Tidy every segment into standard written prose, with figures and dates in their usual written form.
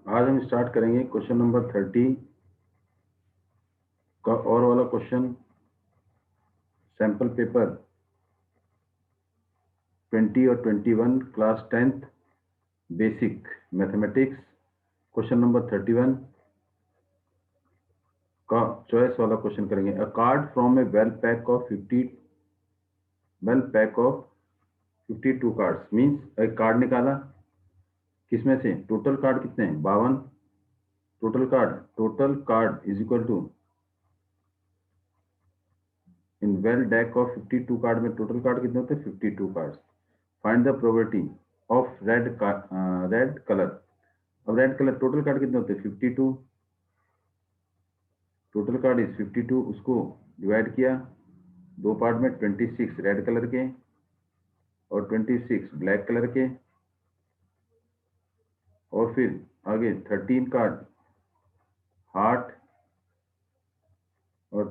आज हम स्टार्ट करेंगे क्वेश्चन नंबर 30 का और वाला क्वेश्चन, सैंपल पेपर 20 और 21 class 10th basic mathematics. Question number 31 का चॉइस वाला क्वेश्चन करेंगे। A card from a well pack of 52 cards means एक कार्ड निकाला, किसमें से टोटल कार्ड कितने हैं 52। Total card is equal to in well deck of 52 card में टोटल कार्ड कितने होते हैं 52 cards. Find the probability of red colour. अब रेड कलर टोटल कार्ड कितने होते हैं 52। टोटल कार्ड इज 52, उसको डिवाइड किया दो पार्ट में, 26 रेड कलर के और 26 ब्लैक कलर के, और फिर आगे 13 कार्ड हार्ट और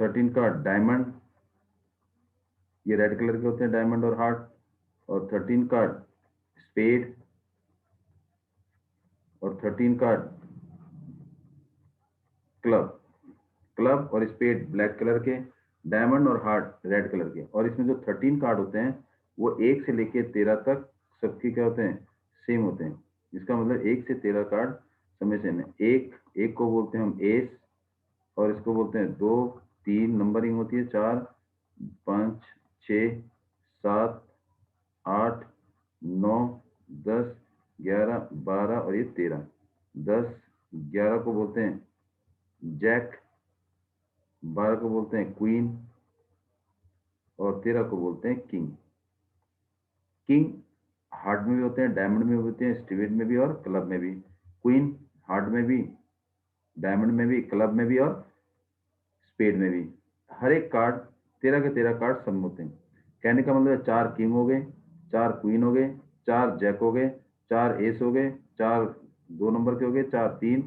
13 कार्ड डायमंड, ये रेड कलर के होते हैं डायमंड और हार्ट, और 13 कार्ड स्पेड और 13 कार्ड क्लब और स्पेड ब्लैक कलर के, डायमंड और हार्ट रेड कलर के। और इसमें जो 13 कार्ड होते हैं वो 1 से लेके 13 तक सबके क्या होते हैं सेम होते हैं। इसका मतलब 1 से 13 कार्ड समय सेम है। एक को बोलते हैं हम एस, और इसको बोलते हैं 2, 3 नंबरिंग होती है, 4, 5, 6, 7, 8, 9, 10, 11, 12 और ये 13। 10, 11 को बोलते हैं जैक, 12 को बोलते हैं क्वीन और 13 को बोलते हैं किंग। किंग हार्ट में भी होते हैं, डायमंड में भी होते हैं, स्पेड में भी और क्लब में भी। क्वीन हार्ट में भी, डायमंड में भी, क्लब में भी और स्पेड में भी। हर एक कार्ड 13 के 13 कार्ड सब में होते हैं। कहने का मतलब 4 किंग हो गए, 4 क्वीन हो गए, 4 जैक हो गए, 4 एस हो गए, 4 2 नंबर के हो गए, 4 3,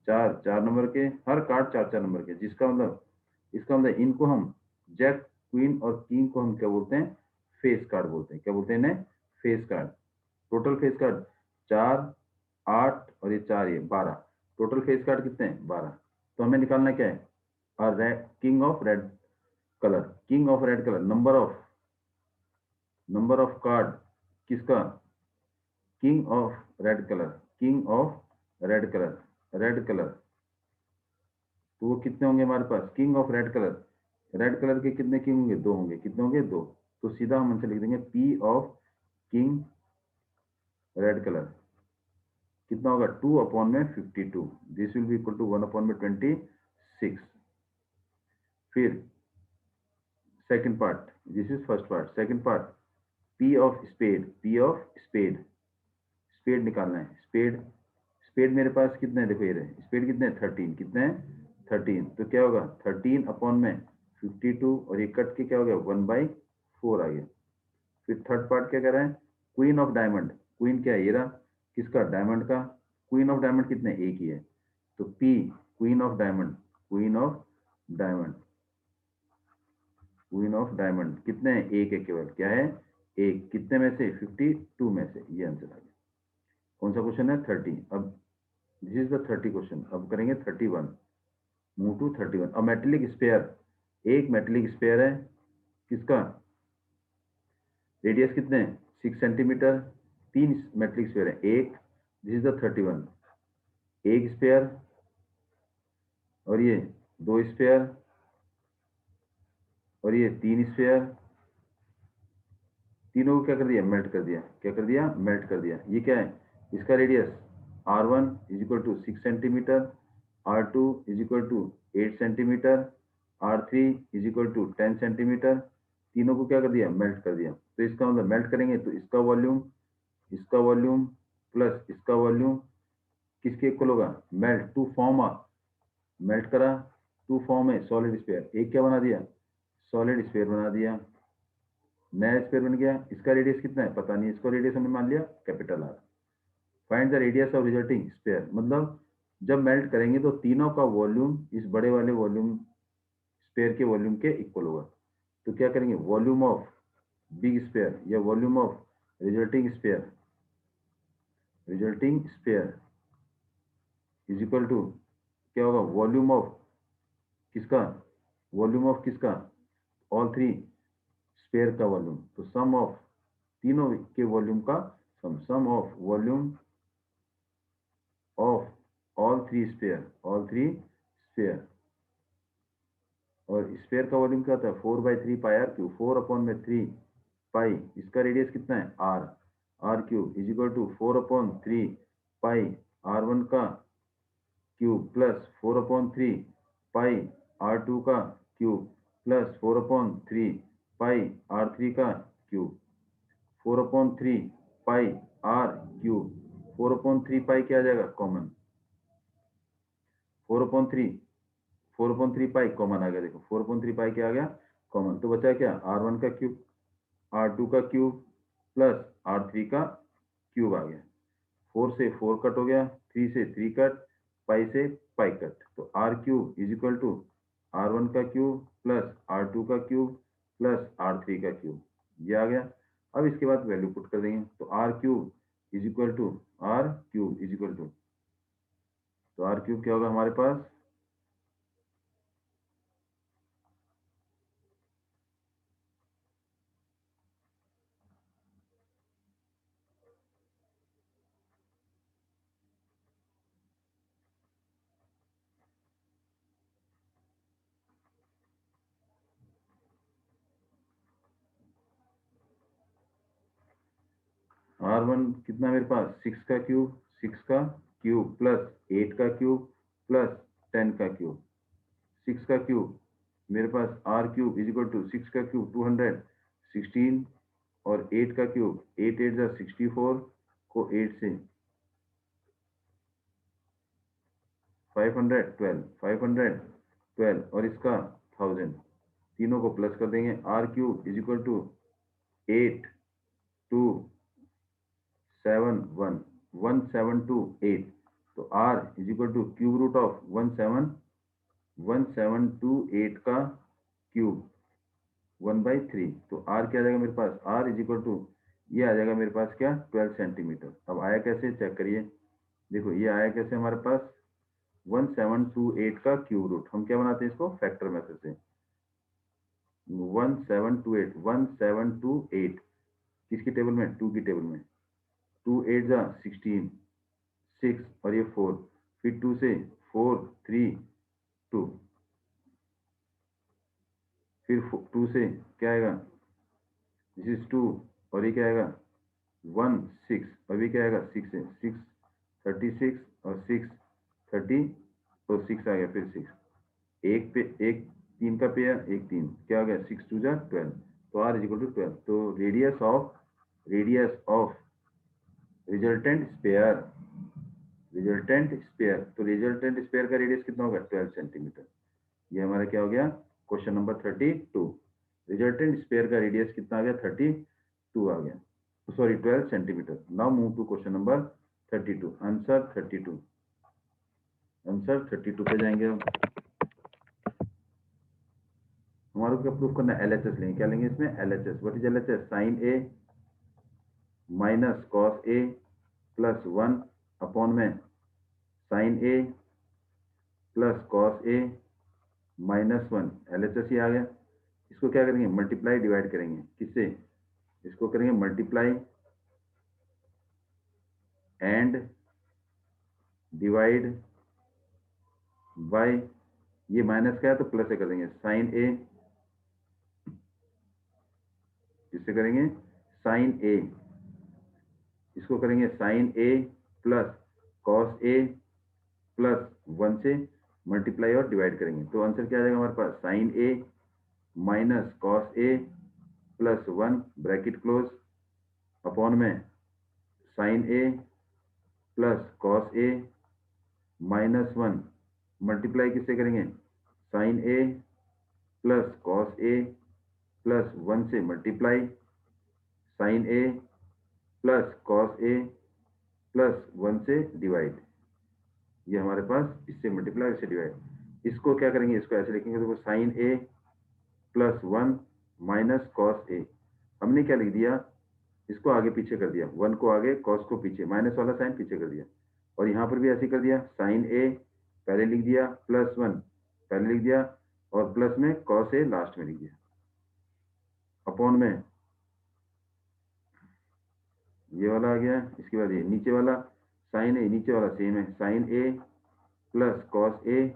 4 4 नंबर के, हर कार्ड 4 4 नंबर के। इसका मतलब इनको हम जैक, क्वीन और किंग को हम क्या बोलते हैं फेस कार्ड बोलते हैं। क्या बोलते हैं इन्हें face card. Total face card 4, 8 और ये 4, ये 12। टोटल फेस कार्ड कितने हैं 12। तो हमें निकालना क्या है king of red colour. King of red colour number of card किसका king of red colour, king of red colour. तो वो कितने होंगे हमारे पास किंग ऑफ रेड कलर के कितने किंग होंगे 2 होंगे। कितने होंगे 2। तो सीधा हम आंसर लिख देंगे P of king red colour कितना होगा 2 अपॉन में 52। This will be equal to 1 upon में 26। फिर second part, this is first part. Second part P of spade निकालना है। स्पेड मेरे पास कितने हैं देखो, ये रहे स्पेड कितने हैं 13। कितने हैं 13। तो क्या होगा 13 अपॉन में 52 और ये कट के क्या हो गया 1/4 आ गया। फिर थर्ड पार्ट क्या कर रहा है क्वीन ऑफ डायमंड। क्वीन क्या है ये रहा किसका डायमंड का। क्वीन ऑफ डायमंड कितने एक ही है। तो पी क्वीन ऑफ डायमंड कितने हैं एक है केवल। क्या है एक। कितने में से 52 में से। ये आंसर आ गया। कौन सा क्वेश्चन है 30। अब दिस इज द 30 क्वेश्चन। अब करेंगे 31। Move to 31। अब मेटेलिक स्पेयर, एक मेटेलिक स्पेयर है किसका रेडियस कितने 6 सेंटीमीटर। 3 मेटेलिक स्पेयर है एक। This is the 31। एक स्पेयर और ये 2 स्पेयर और ये 3 स्पेयर। तीनों को क्या कर दिया मेल्ट कर दिया। क्या कर दिया मेल्ट कर दिया। ये क्या है इसका radius r1 is equal to 6 centimetre, r2 is equal to 8 centimetre, r3 is equal to 10 centimetre. तीनों को क्या कर दिया मेल्ट कर दिया। तो इसका मतलब मेल्ट करेंगे तो इसका वॉल्यूम प्लस इसका वॉल्यूम किसके इक्वल होगा मेल्ट टू फॉर्म मेल्ट करा टू फॉर्म है सॉलिड स्फीयर। एक क्या बना दिया सॉलिड स्फीयर बना दिया, नया स्फीयर बन गया। इसका रेडियस कितना है पता नहीं, इसको रेडियस हमने मान लिया capital R. Find the radius of resulting sphere, मतलब जब मेल्ट करेंगे तो तीनों का वॉल्यूम इस बड़े वाले वॉल्यूम स्फीयर के वॉल्यूम के इक्वल होगा। तो क्या करेंगे वॉल्यूम ऑफ बिग स्फीयर या volume of resulting sphere resulting sphere is equal to क्या होगा, वॉल्यूम ऑफ किसका, वॉल्यूम ऑफ किसका, ऑल थ्री स्फीयर का वॉल्यूम। तो सम ऑफ तीनों के वॉल्यूम का sum of volume of all three sphere. और स्फीयर का वॉल्यूम क्या होता है, 4/3 πr क्यूब, 4/3 इसका रेडियस कितना है r³ is equal to 4/3 πr1 का क्यूब प्लस 4/3 πr2 का क्यूब प्लस 4/3 πr3 का क्यूब, 4/3 πr³, 4/3 क्या आ जाएगा कॉमन, 4/3 कॉमन आ गया, देखो 4/3 क्या आ गया कॉमन। तो बचा क्या, r1 का क्यूब, r2 का क्यूब प्लस r3 का क्यूब आ गया। 4 से 4 कट हो गया, 3 से 3 कट, पाई से पाई कट। तो r³ is equal to r1 का क्यूब प्लस r2 का क्यूब प्लस r3 का क्यूब, ये आ गया। अब इसके बाद वैल्यू पुट कर देंगे। तो r³ इज इक्वल टू तो r³ क्या होगा हमारे पास, r1 कितना मेरे पास 6 का क्यूब प्लस 8 का क्यूब प्लस 10 का क्यूब। 6 का क्यूब मेरे पास r³ इज इक्वल टू 6 का क्यूब 216 और 8 का क्यूब 8 8 जा 64 को 8 से 512 और इसका 1000, तीनों को प्लस कर देंगे। r³ इज इक्वल टू 8271 तो r is equal to cube root of 1728 का क्यूब 1/3। तो r क्या आ जाएगा मेरे पास, r इज इक्वल टू ये आ जाएगा मेरे पास क्या 12 सेंटीमीटर। अब आया कैसे चेक करिए, देखो ये आया कैसे हमारे पास 1728 का क्यूब रूट, हम क्या बनाते हैं इसको फैक्टर मेथड से। 1728 किसकी टेबल में, 2 की टेबल में, 2 8 जा 16 6 और ये 4, फिर 2 से 4 3 2, फिर 2 से क्या आएगा, दिस इज 2 और ये क्या आएगा 1 6 और ये क्या आएगा 6 है, 6 36 और 6 30 तो 6 आ गया, फिर 6 एक पे एक 3 का पेयर, एक 3 क्या हो गया 6 2 जा 12। तो r इज इक्वल टू 12। तो रेडियस ऑफ रिजल्टेंट स्पेयर का रेडियस कितना होगा 12 सेंटीमीटर। ये हमारा क्या हो गया क्वेश्चन नंबर 32। रिजल्टेंट स्पेयर का रेडियस कितना आ गया 32 आ गया, sorry 12 centimetre. Now move to question number 32, answer 32 पे जाएंगे हम। हमारे को प्रूफ करना है LHS लेंगे, क्या लेंगे इसमें LHS। What is LHS, sine a minus cos a plus 1 upon में sine a plus cos a -1। LHS ही आ गया। इसको क्या करेंगे मल्टीप्लाई डिवाइड करेंगे, किससे, इसको करेंगे मल्टीप्लाई एंड डिवाइड बाय, ये माइनस का है तो प्लस से कर देंगे, साइन ए, इससे करेंगे साइन ए, इसको करेंगे sign a plus cos a plus 1 से मल्टीप्लाई और डिवाइड करेंगे। तो आंसर क्या आ जाएगा हमारे पास, sign a minus cos a plus 1 bracket close upon में sine a plus cos a -1 multiply किससे करेंगे, sign a plus cos a plus 1 से multiply sign a plus cos a plus 1 से डिवाइड। ये हमारे पास इससे मल्टीप्लाई इससे डिवाइड। इसको क्या करेंगे, इसको ऐसे लिखेंगे, देखो sign a plus 1 minus cos ए, हमने क्या लिख दिया इसको आगे पीछे कर दिया, 1 को आगे, कॉस को पीछे, माइनस वाला साइन पीछे कर दिया। और यहाँ पर भी ऐसे कर दिया, साइन ए पहले लिख दिया, प्लस 1 पहले लिख दिया, और प्लस में कॉस ए लास्ट में लिख दिया, अपॉन में ये वाला आ गया। इसके बाद ये नीचे वाला साइन ए, नीचे वाला सेम है, sign a plus cos a,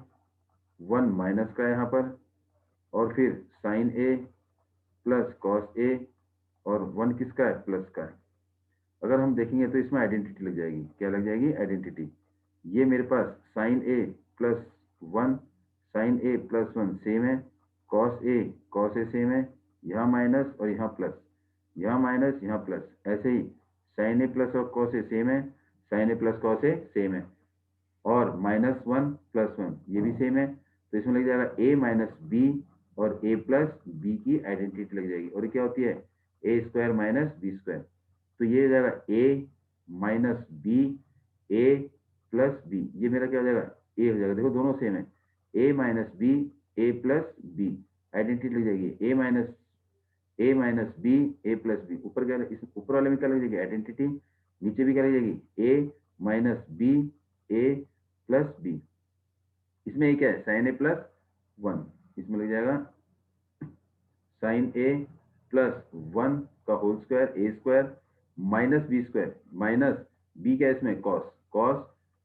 1 minus का है यहाँ पर, और फिर साइन ए प्लस कॉस ए, और 1 किसका है, प्लस का है। अगर हम देखेंगे तो इसमें आइडेंटिटी लग जाएगी, क्या लग जाएगी, आइडेंटिटी। ये मेरे पास sign a plus 1, sign a plus 1 same है, कॉस ए सेम है, यहाँ माइनस और यहाँ प्लस, यहाँ माइनस यहाँ प्लस, ऐसे ही साइन ए प्लस और कॉस ए सेम है, sign a plus cos A same है, और माइनस 1 प्लस 1 ये भी सेम है। तो इसमें लग जाएगा ए माइनस बी, और ए प्लस बी की आइडेंटिटी लग जाएगी, और ये क्या होती है, ए स्क्वायर माइनस बी स्क्वायर। तो ये हो जाएगा ए minus b, a plus B, ये मेरा क्या हो जाएगा, ए हो जाएगा। देखो दोनों सेम है, ए minus b, a plus B, identity लग जाएगी ए minus b, a plus B. ऊपर क्या, इस ऊपर वाले में क्या लग जाएगी, आइडेंटिटी। नीचे भी क्या लग जाएगी, ए minus b, a plus B. इसमें एक है साइन ए प्लस 1, इसमें लग जाएगा साइन ए प्लस 1 का whole square, a square minus b square, minus b क्या है इसमें, कॉस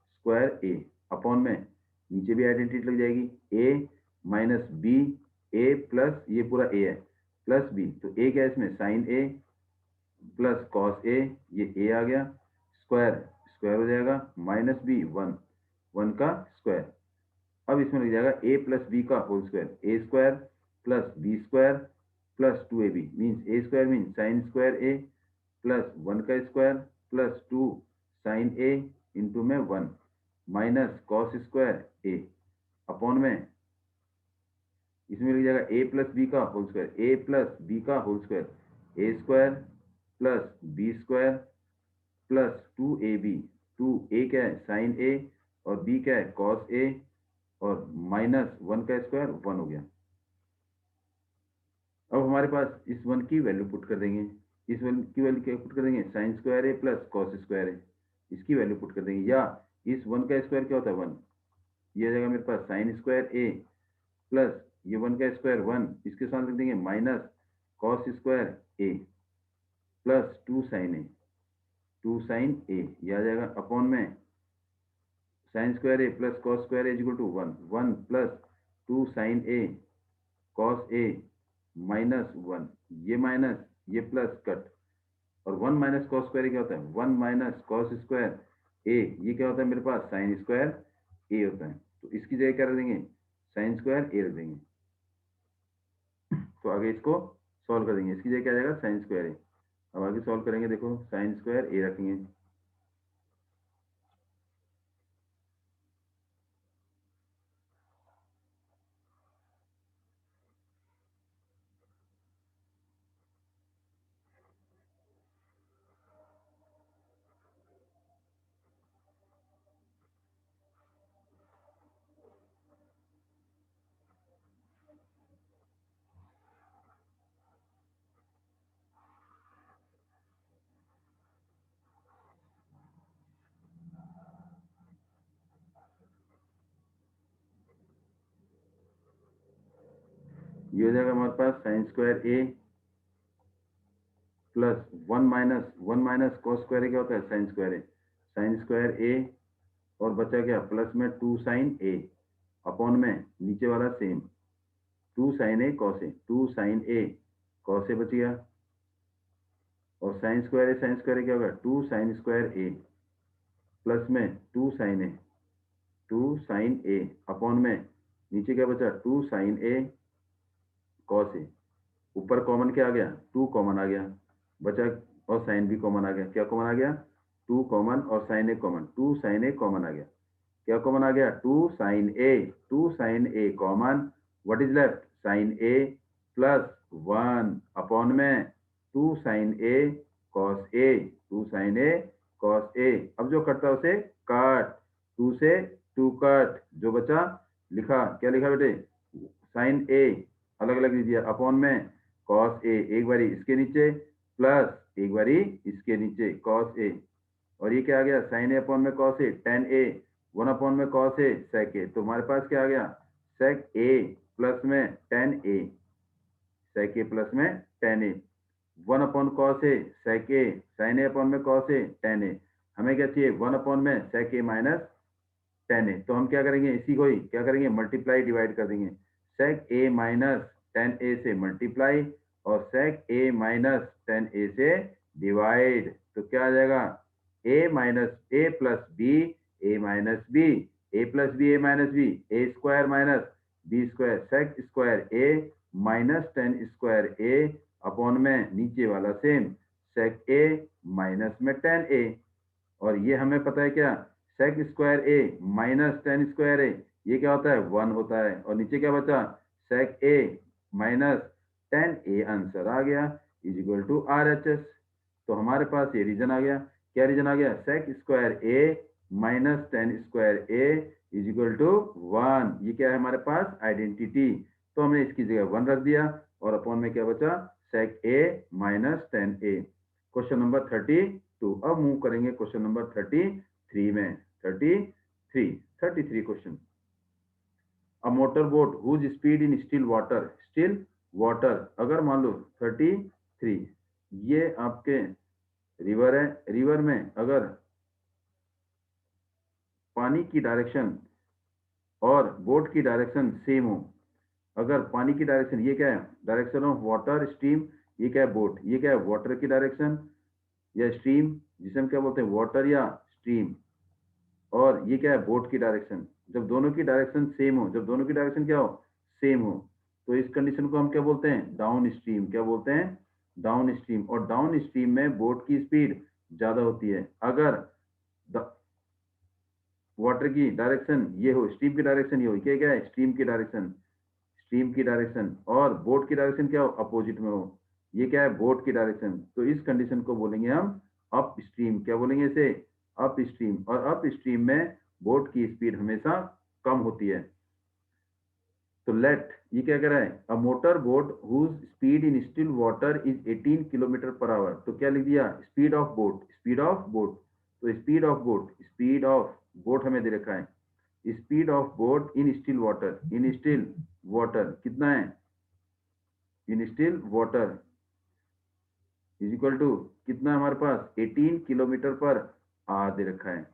स्क्वायर ए, अपॉन में नीचे भी आइडेंटिटी लग जाएगी, ए माइनस बी, ए प्लस ये पूरा ए है, प्लस बी। तो ए क्या है इसमें, साइन ए प्लस कॉस ए, ये ए आ गया, स्क्वायर हो जाएगा, माइनस बी 1 का स्क्वायर। अब इसमें लग जाएगा ए प्लस बी का whole square, a square plus b square plus 2ab, means a square means sine square a plus 1 का square plus 2 sine a into में 1 minus cos square a, upon में इसमें लग जाएगा ए प्लस बी का whole square, a plus b का whole square, a square plus b square plus 2ab, 2a क्या है साइन ए, और b क्या है कॉस ए, और माइनस 1 का स्क्वायर 1 हो गया। अब हमारे पास इस 1 की वैल्यू पुट कर देंगे, इस 1 की वैल्यू क्या पुट कर देंगे, sign square a plus cos square ए, इसकी वैल्यू पुट कर देंगे। या इस 1 का स्क्वायर क्या होता है 1, ये आ जाएगा मेरे पास साइन स्क्वायर ए प्लस ये 1 का स्क्वायर 1, इसके साथ लिख देंगे minus cos square a plus 2 sine a, ये आ जाएगा, अपॉन में sine square a plus cos square a equal to 1 plus 2 sine a cos a minus 1, ये माइनस ये प्लस कट, और 1 माइनस कॉस स्क्वायर क्या होता है, 1 माइनस कॉस स्क्वायर ए, ये क्या होता है मेरे पास साइन स्क्वायर ए होता है। तो इसकी जगह क्या रख देंगे, साइन स्क्वायर ए रख देंगे। तो आगे इसको सॉल्व कर देंगे, इसकी जगह क्या आ जाएगा, साइन स्क्वायर ए। अब आगे सॉल्व करेंगे, देखो साइन स्क्वायर ए रखेंगे, ये हो जाएगा हमारे पास sine square a plus 1 minus cos square ए क्या होता है, साइन स्क्वायर ए, और बचा क्या प्लस में 2 साइन ए, अपॉन में नीचे वाला same 2 sine a cos a, 2 sine a cos ए बच गया, और साइन स्क्वायर ए क्या होगा 2 साइन स्क्वायर ए प्लस में 2 साइन ए, अपॉन में नीचे क्या बचा 2 साइन ए कॉस ए, ऊपर कॉमन क्या आ गया 2 कॉमन आ गया, बचा और साइन भी कॉमन आ गया, क्या कॉमन आ गया 2 कॉमन, और sine a common, 2 sine a common आ गया, क्या कॉमन आ गया 2 sine a common, what is left sine a plus 1 upon में 2 sine a cos a, 2 sine a cos a. अब जो कटता है उसे काट, 2 से 2 कट, जो बचा लिखा, क्या लिखा बेटे साइन ए अलग अलग लीजिए, अपॉन में कॉस ए एक बारी इसके नीचे, प्लस एक बारी इसके नीचे cos a, और ये क्या आ गया sin a अपॉन में cos a, tan a, 1 upon में cos a sec a। तो हमारे पास क्या आ गया, sec a प्लस में tan a, sec a plus में tan a, 1 upon cos a sec a, sin a upon में cos a tan a। हमें क्या चाहिए, 1 अपॉन में sec a minus tan a। तो हम क्या करेंगे, इसी को ही क्या करेंगे, मल्टीप्लाई डिवाइड कर देंगे। sec a minus tan a से मल्टीप्लाई और sec a minus tan a से डिवाइड। तो क्या आ जाएगा, a minus a plus b, a minus b, a plus b, a minus b, a square minus b square, sec square a minus tan square a upon में नीचे वाला same sec a minus में tan a। और ये हमें पता है क्या, sec square a minus tan square a, ये क्या होता है, 1 होता है। और नीचे क्या बचा, sec a minus tan a, answer आ गया इज इक्वल टू RHS। तो हमारे पास ये रीजन आ गया। क्या रीजन आ गया, sec square a minus tan square a is equal to 1। ये क्या है हमारे पास, आइडेंटिटी। तो हमने इसकी जगह 1 रख दिया और अपॉन में क्या बचा, sec a minus tan a। Question number 32। अब मूव करेंगे क्वेश्चन नंबर 33 में। 33 question. A motor boat whose speed in still water, अगर मान लो 33 ये आपके रिवर है, रिवर में अगर पानी की डायरेक्शन और बोट की डायरेक्शन सेम हो, अगर पानी की डायरेक्शन, ये क्या है, डायरेक्शन ऑफ वाटर स्ट्रीम, ये क्या है बोट, ये क्या है वाटर की डायरेक्शन या स्ट्रीम, जिसे हम क्या बोलते हैं वाटर या स्ट्रीम, और ये क्या है बोट की डायरेक्शन। जब दोनों की डायरेक्शन सेम हो, जब दोनों की डायरेक्शन क्या हो, सेम हो, तो इस कंडीशन को हम क्या बोलते हैं, डाउन स्ट्रीम। क्या बोलते हैं, डाउन स्ट्रीम। और डाउन स्ट्रीम में बोट की स्पीड ज्यादा होती है। अगर वाटर की डायरेक्शन ये हो, स्ट्रीम की डायरेक्शन ये हो, क्या क्या है, स्ट्रीम की डायरेक्शन, स्ट्रीम की डायरेक्शन, और बोट की डायरेक्शन क्या हो, अपोजिट में हो, ये क्या है बोट की डायरेक्शन, तो इस कंडीशन को बोलेंगे हम अप स्ट्रीम। क्या बोलेंगे इसे, अप स्ट्रीम। और अप स्ट्रीम में बोट की स्पीड हमेशा कम होती है। तो लेट, ये क्या कह रहा है, a motor boat whose speed in still water is 18 kilometre per hour. तो क्या लिख दिया, speed of boat, speed of boat. तो speed of boat, speed of boat हमें दे रखा है, speed of boat in still water, in still water कितना है, in still water is equal to कितना हमारे पास, 18 किलोमीटर पर आवर दे रखा है।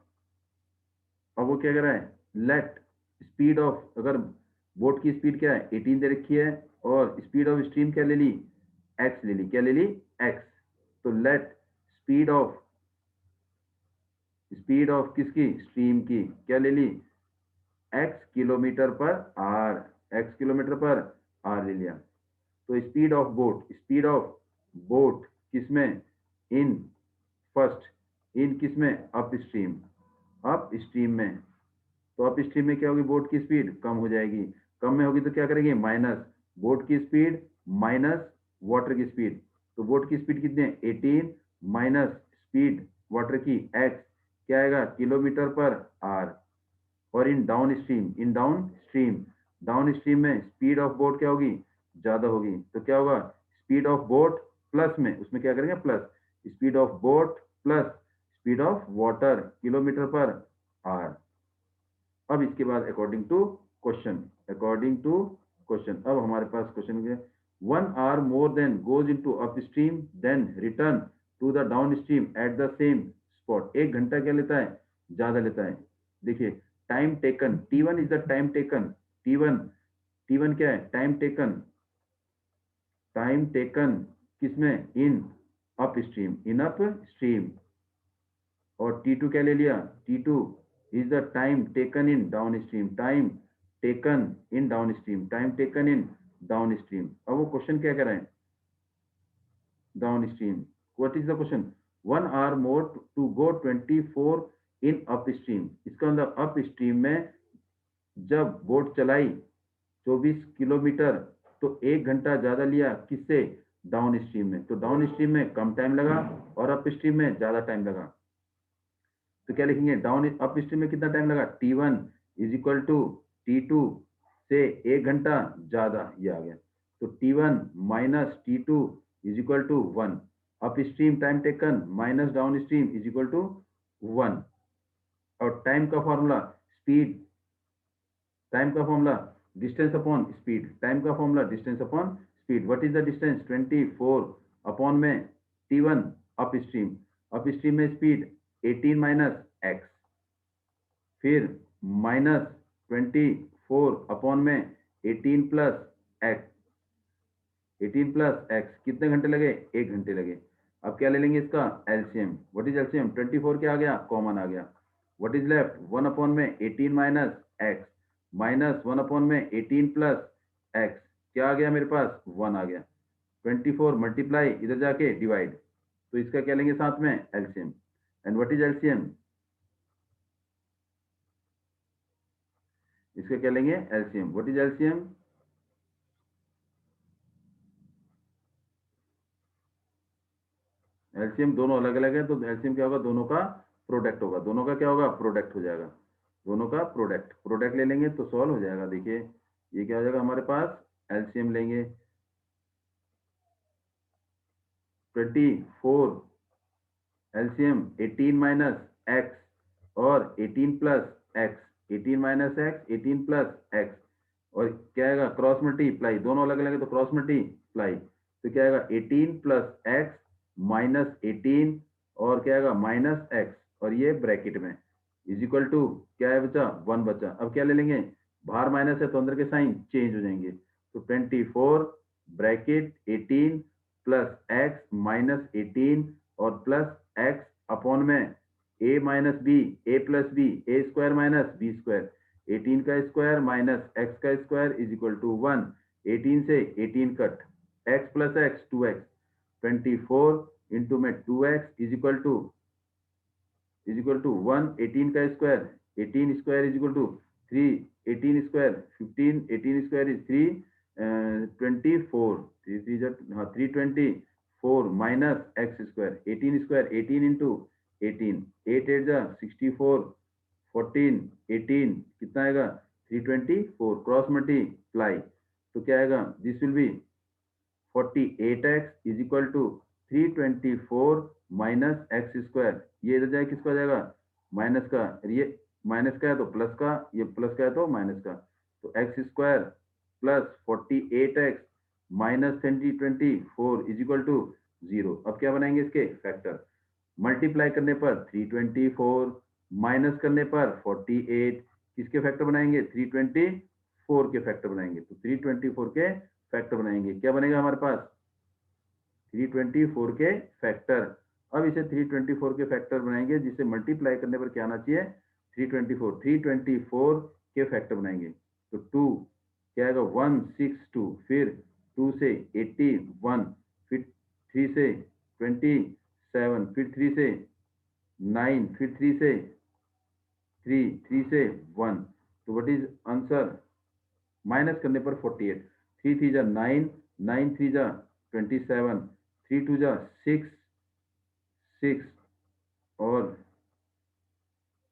अब वो क्या कर रहा है, लेट स्पीड ऑफ, अगर बोट की स्पीड क्या है 18 दे रखी है, और स्पीड ऑफ स्ट्रीम क्या ले ली, एक्स ले ली, क्या ले ली, एक्स। तो लेट स्पीड ऑफ किसकी, स्ट्रीम की, क्या ले ली, एक्स किलोमीटर पर आर, एक्स किलोमीटर पर आर ले लिया। तो स्पीड ऑफ बोट किसमें, इन फर्स्ट, इन किसमें, अप स्ट्रीम, अप स्ट्रीम में। तो अप स्ट्रीम में क्या होगी, बोट की स्पीड कम हो जाएगी। कम में होगी तो क्या करेंगे, माइनस बोट की स्पीड माइनस वाटर की स्पीड। तो बोट की स्पीड कितनी है 18 माइनस स्पीड वाटर की एक्स, क्या आएगा किलोमीटर पर आर। और इन डाउन स्ट्रीम, डाउन स्ट्रीम में स्पीड ऑफ बोट क्या होगी, ज्यादा होगी। तो क्या होगा, स्पीड ऑफ बोट प्लस में, उसमें क्या करेंगे plus, speed of boat plus speed of water kilometre पर आर। अब इसके बाद अकॉर्डिंग टू क्वेश्चन, अब हमारे पास क्वेश्चन है, 1 hour more than goes in to up stream then return to the down stream at the same spot. 1 घंटा क्या लेता है, ज्यादा लेता है। देखिए time taken, T1 is the time taken, T1 क्या है, टाइम टेकन किसमें, इन अप स्ट्रीम, और T2 क्या ले लिया, T2 is the time taken in down stream, time taken in down stream. अब वो क्वेश्चन क्या कर रहे हैं, down stream, what is the question, 1 hour more to go 24 in up stream. इसका मतलब अप स्ट्रीम में जब बोट चलाई 24 किलोमीटर, तो 1 घंटा ज्यादा लिया किससे, डाउन स्ट्रीम में। तो डाउन स्ट्रीम में कम टाइम लगा और अप स्ट्रीम में ज्यादा टाइम लगा। तो क्या लिखेंगे, डाउन अप स्ट्रीम में कितना टाइम लगा, T1 is equal to T2 से 1 घंटा ज्यादा, ये आ गया। तो T1 minus T2 is equal to 1। Upstream time taken minus downstream is equal to 1। और टाइम का फॉर्मूला स्पीड, टाइम का formula distance upon speed, time का formula distance upon speed. What is the distance 24 upon में t1 upstream, upstream में speed 18 minus x, फिर minus 24 upon में 18 plus x, 18 plus x कितने घंटे लगे, 1 घंटे लगे। अब क्या ले लेंगे इसका एलसीएम। व्हाट इज एलसीएम, 24 क्या आ गया, कॉमन आ गया। व्हाट इज लेफ्ट, 1 अपॉन में 18 माइनस एक्स माइनस 1 अपॉन में 18 प्लस एक्स, क्या आ गया मेरे पास, 1 आ गया। 24 मल्टीप्लाई इधर जाके डिवाइड, तो इसका क्या लेंगे साथ में LCM. And what is LCM, इसका क्या लेंगे LCM. What is LCM, LCM दोनों अलग अलग है, तो एलसीएम क्या होगा, दोनों का प्रोडक्ट होगा, दोनों का क्या होगा, प्रोडक्ट हो जाएगा, दोनों का प्रोडक्ट, प्रोडक्ट ले लेंगे तो सॉल्व हो जाएगा। देखिए ये क्या हो जाएगा हमारे पास, एलसीएम लेंगे 24 एलसीएम 18 माइनस एक्स और 18 plus x, 18 minus x 18 plus x, और क्या आएगा क्रॉस मल्टीप्लाई, दोनों अलग अलग है तो क्रॉस मल्टीप्लाई, तो क्या आएगा 18 प्लस एक्स माइनस 18 और क्या आएगा माइनस एक्स, और ये ब्रैकेट में इज इक्वल टू क्या है बचा, 1 बचा। अब क्या ले लेंगे, बाहर माइनस है तो अंदर के साइन चेंज हो जाएंगे, तो 24 ब्रैकेट 18 प्लस एक्स माइनस 18 और प्लस एक्स अपॉन में a minus b, a plus b, a square minus b square, 18 का स्क्वायर माइनस एक्स का स्क्वायर इज इक्वल टू 1। 18 से 18 cut, x plus x 2x, 24 into में 2x is equal to 1। 18 का square, 18 square is equal to 3, 18 square 15, 18 square is 3, 24, 324 minus x square, 18 square 18 into 18, 8 8 जा 64, 14 18 कितना आएगा 324, cross multiply, तो क्या आएगा, this will be 48x is equal to 324 minus x square, ये इधर जाए किसका जाएगा, माइनस का, ये माइनस का है तो प्लस का, ये प्लस का है तो माइनस का, तो x square plus 48x minus 2024 is equal to 0। अब क्या बनाएंगे इसके फैक्टर, मल्टीप्लाई करने पर 324 माइनस करने पर 48, किसके फैक्टर बनाएंगे, 324 के फैक्टर बनाएंगे, तो 324 के फैक्टर बनाएंगे, क्या बनेगा हमारे पास 324 के फैक्टर। अब इसे 324 के फैक्टर बनाएंगे, जिसे मल्टीप्लाई करने पर क्या आना चाहिए 324, 324 के फैक्टर बनाएंगे, तो 2 क्या आएगा 162, फिर 2 से 81, फिर 3 से 27, फिर 3 से 9, फिर 3 से 3, 3 से 1, तो व्हाट इज आंसर, माइनस करने पर 48, 3 3 जा 9, 9 3 जा 27, 3 2 जा 6 6 और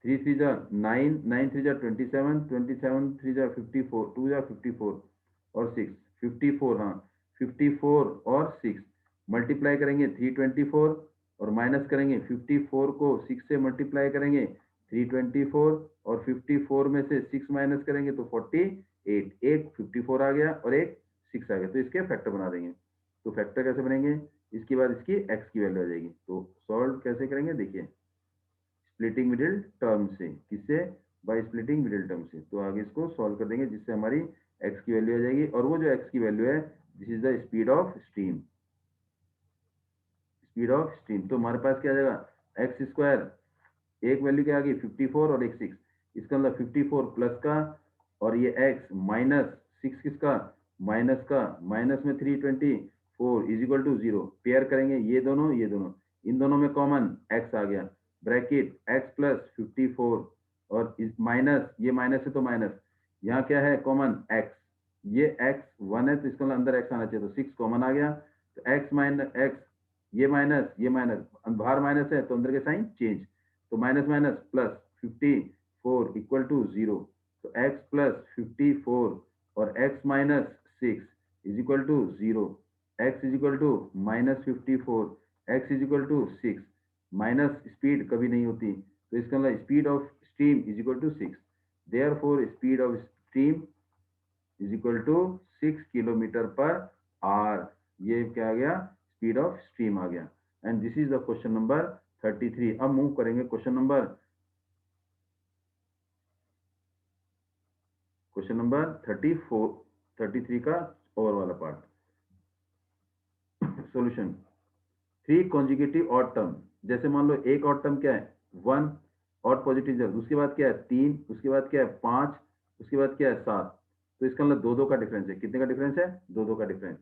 3 3 जा 9, 9 3 जा 27, 27 3 जा 54, 2 जा 54 और 6 54, हाँ 54 और 6 मल्टीप्लाई करेंगे 324 और माइनस करेंगे 54 को 6 से मल्टीप्लाई करेंगे 324 और 54 में से 6 माइनस करेंगे तो 48, एक 54 आ गया और एक 6 आ गया, तो इसके फैक्टर बना देंगे। तो फैक्टर कैसे बनेंगे, इसके बाद इसकी x की वैल्यू आ जाएगी, तो सॉल्व कैसे करेंगे देखिए, स्प्लिटिंग मिडिल टर्म से, किससे, बाय स्प्लिटिंग मिडिल टर्म से, तो आगे इसको सॉल्व कर देंगे जिससे हमारी x की वैल्यू आ जाएगी, और वो जो x की वैल्यू है this is the speed of stream, speed of stream. तो हमारे पास क्या आ जाएगा एक्स स्क्वायर, एक वैल्यू क्या आ गई 54 और एक 6, इसका मतलब 54 प्लस का और ये x माइनस 6 किसका, माइनस का, माइनस में 324 इज इक्वल टू 0, पेयर करेंगे ये दोनों ये दोनों, इन दोनों में कॉमन x आ गया, ब्रैकेट x प्लस 54 और माइनस, ये माइनस है तो माइनस, यहाँ क्या है कॉमन x, ये x 1 है तो इसका मतलब अंदर x आना चाहिए, तो 6 कॉमन आ गया, तो x माइनस x, ये माइनस बाहर माइनस है तो अंदर के साइन चेंज, तो minus minus plus 54 equal to 0, तो x प्लस 54 और x minus 6 is equal to 0, x is equal to minus 54, x is equal to 6 minus speed कभी नहीं होती, तो इसका मतलब speed of stream is equal to 6, therefore speed of stream is equal to 6 kilometre per our. ये क्या आ गया, स्पीड ऑफ स्ट्रीम आ गया। And this is the question number 33। अब मूव करेंगे क्वेश्चन नंबर 34 33 का ओवर वाला part. Solution, 3 consecutive odd term, जैसे मान लो एक ऑड टर्म क्या है 1 ऑड पॉजिटिव जब, उसके बाद क्या है 3, उसके बाद क्या है 5, उसके बाद क्या है 7, तो इसका मतलब दो दो का डिफरेंस है। कितने का डिफरेंस है, दो दो का डिफरेंस।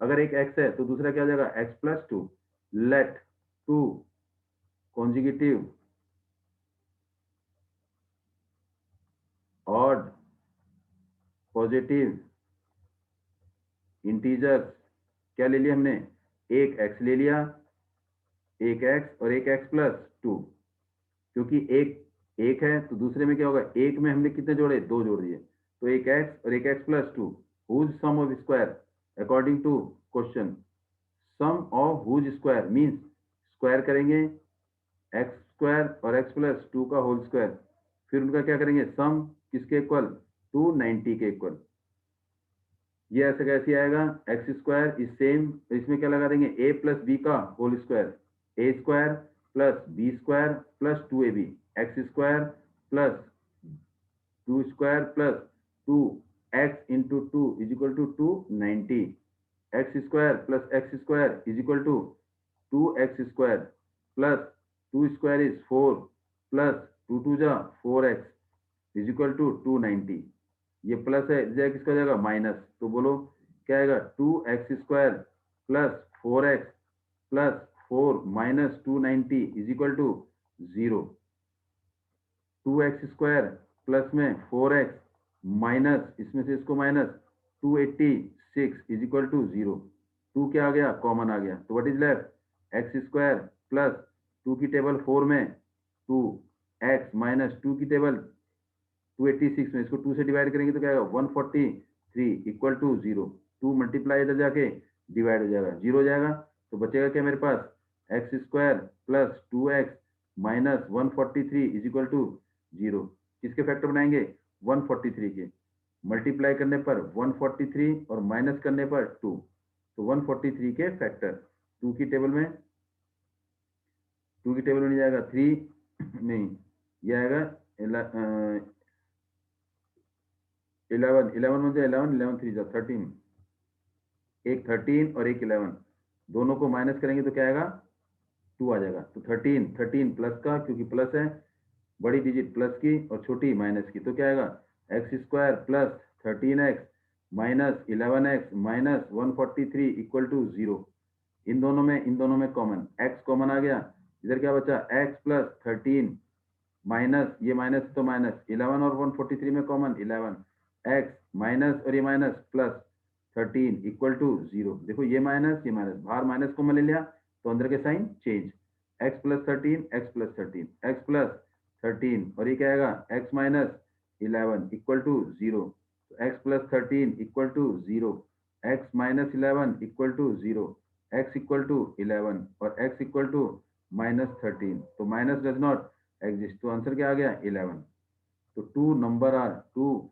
अगर एक x है तो दूसरा क्या हो जाएगा x+2। Let 2 consecutive odd positive integers, क्या ले लिया हमने, एक x ले लिया, एक x और एक x+2, क्योंकि एक है तो दूसरे में क्या होगा, एक में हमने कितने जोड़े, दो जोड़ दिए, तो एक x और एक x+2, whose sum of square according to question, sum of whose square means square करेंगे एक्स स्क्वायर और x+2 का होल स्क्वायर, फिर उनका क्या करेंगे सम, किसके इक्वल, 290 के इक्वल। ये ऐसे कैसे आएगा, एक्स स्क्वायर इज सेम, इसमें क्या लगा देंगे a प्लस बी का whole square, a square plus b square plus 2ab, x square plus 2 square plus 2x into 2 is equal to 290, x square plus x square is equal to 2x square plus 2 square is 4 plus 2 2 जा 4x is equal to 290। ये plus है, जाए किसका जाएगा minus, तो बोलो क्या आएगा 2x square plus 4x plus 4 minus 290 is equal to 0। 2x square plus में 4x माइनस इसमें से इसको माइनस 286 इज इक्वल टू 0। 2 क्या आ गया, कॉमन आ गया, तो what is left, x square plus 2 की टेबल 4 में 2x माइनस 2 की टेबल 286 में, इसको 2 से डिवाइड करेंगे तो क्या आएगा 143 इक्वल टू 0। 2 मल्टीप्लाई इधर जाके डिवाइड हो जाएगा, 0 हो जाएगा, तो बचेगा क्या मेरे पास, x square plus 2x minus 143 is equal to 0। किसके फैक्टर बनाएंगे, 143 के, मल्टीप्लाई करने पर 143 और माइनस करने पर 2, तो 143 के फैक्टर। 2 की टेबल में, 2 की टेबल में नहीं जाएगा 3 नहीं, ये आएगा 11 11 में 11 11 3 जा 13, एक 13 और एक 11, दोनों को माइनस करेंगे तो क्या आएगा 2 आ जाएगा, तो 13 प्लस का, क्योंकि प्लस है, बड़ी डिजिट प्लस की और छोटी माइनस की, तो क्या आएगा x square plus 13x minus 11x minus 143 equal to 0। इन दोनों में कॉमन, x कॉमन आ गया, इधर क्या बचा x प्लस 13 माइनस, ये माइनस तो माइनस 11 और 143 में कॉमन 11, x माइनस और ये माइनस प्लस 13 इक्वल टू 0। देखो ये माइनस बाहर माइनस कॉमन ले लिया तो अंदर के sign change, x plus 13 x plus 13 x plus 13 और ये क्या आएगा x माइनस 11 इक्वल टू 0, तो x plus 13 equal to 0, x minus 11 equal to 0, x equal to 11 और x इक्वल टू माइनस 13, तो माइनस डज नॉट एग्जिस्ट, तो answer क्या आ गया 11। तो 2 number are 2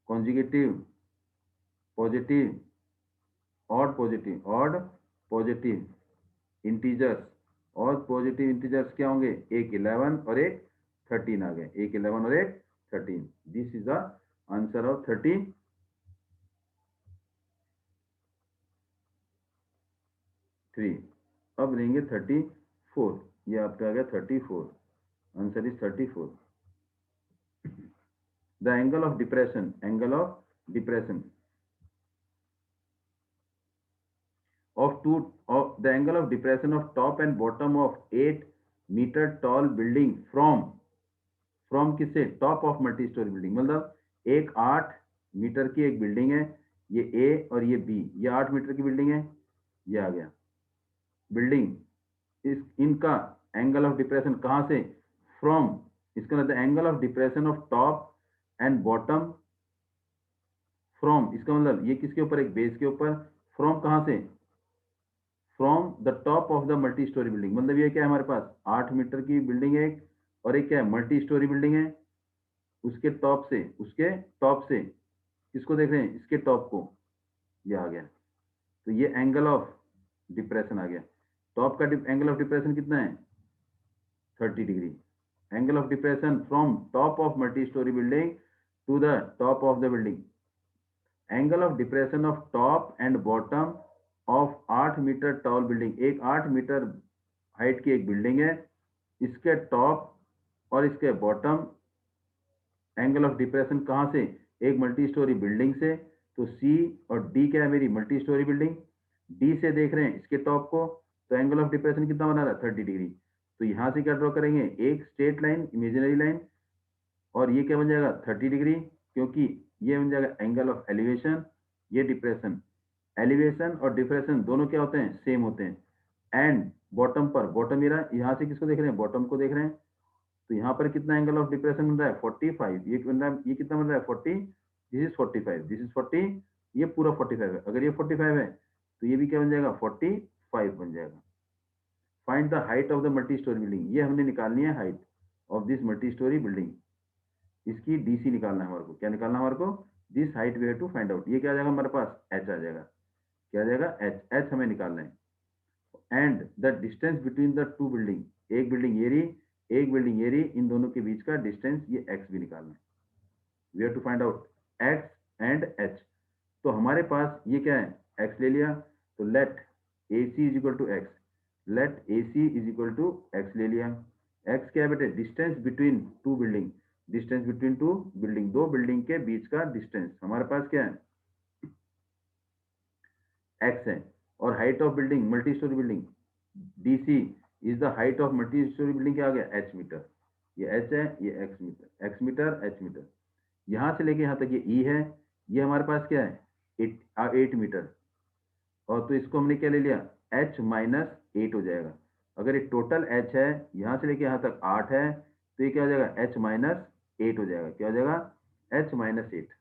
consecutive positive odd positive integers, और positive integers क्या होंगे, एक 11 और एक 13 आ गए, एक 11 और एक 13। This is the answer of 33। अब लेंगे 34, ये आपका आ गया 34, answer is 34। The angle of depression of two of the angle of depression of top and bottom of 8 meter tall building from किससे, top of multi storey building, मतलब एक 8 metre की एक बिल्डिंग है, ये ए और ये बी, ये 8 मीटर की बिल्डिंग है, ये आ गया बिल्डिंग, इस इनका एंगल ऑफ डिप्रेशन कहां से, फ्रॉम, इसका मतलब angle of depression of top and bottom from, इसका मतलब ये किसके ऊपर, एक बेस के ऊपर, फ्रॉम कहां से, from the top of the multi storey building, मतलब ये क्या है हमारे पास 8 मीटर की बिल्डिंग है एक, और एक क्या है मल्टी स्टोरी बिल्डिंग है, उसके टॉप से किसको देख रहे हैं, इसके टॉप को, ये आ गया। तो ये एंगल ऑफ डिप्रेशन आ गया। टॉप का एंगल ऑफ डिप्रेशन कितना है 30 degree. Angle of depression from top of multi storey building to the top of the building, angle of depression of top and bottom of 8 metre tall building, एक 8 metre height की एक building है, इसके top और इसके bottom angle of depression कहाँ से, एक मल्टी स्टोरी बिल्डिंग से। तो सी और डी क्या है मेरी मल्टी स्टोरी बिल्डिंग, डी से देख रहे हैं इसके टॉप को, तो एंगल ऑफ डिप्रेशन कितना बना रहा है 30 डिग्री। तो यहाँ से क्या ड्रॉ करेंगे, एक स्ट्रेट लाइन इमेजिनरी लाइन, और ये क्या बन जाएगा 30 डिग्री, क्योंकि ये बन जाएगा एंगल ऑफ एलिवेशन, ये डिप्रेशन। एलिवेशन और डिप्रेशन दोनों क्या होते हैं, सेम होते हैं। एंड बॉटम पर, बॉटम मेरा यहाँ से किसको देख रहे हैं, बॉटम को देख रहे हैं, तो यहाँ पर कितना एंगल ऑफ डिप्रेशन बन रहा है 45, ये बन रहा है, ये कितना बन रहा है 40, दिस इज 45, दिस इज 40, ये पूरा 45 है। अगर ये 45 है तो ये भी क्या बन जाएगा 45 बन जाएगा। Find the height of the multi storey building, ये हमने निकालनी है height of this multi storey building, इसकी डीसी निकालना है हमारे को। क्या निकालना है हमारे को, this height we have to find out. ये क्या आ जाएगा हमारे पास, एच आ जाएगा। क्या आ जाएगा, एच, एच हमें निकालना है। And the distance between the two building, एक बिल्डिंग ये रही, एक बिल्डिंग ये रही, इन दोनों के बीच का डिस्टेंस ये एक्स भी निकालना है। We have to find out x and h. तो हमारे पास ये क्या है, एक्स ले लिया, तो let A C is equal to x, let A C is equal to x ले लिया। एक्स क्या है बेटे, distance between two building, distance between two building, दो बिल्डिंग के बीच का डिस्टेंस हमारे पास क्या है, एक्स है। और height of building multi storey building, D C is the height of multi storey building, क्या आ गया एच मीटर, ये एच है, ये x metre, x metre h metre. यहां से लेके यहां तक ये ई है, ये हमारे पास क्या है 8 मीटर, और तो इसको हमने क्या ले लिया, एच माइनस 8 हो जाएगा। अगर ये टोटल एच है, यहां से लेके यहां तक 8 है, तो ये क्या हो जाएगा एच माइनस 8 हो जाएगा। क्या हो जाएगा एच माइनस 8।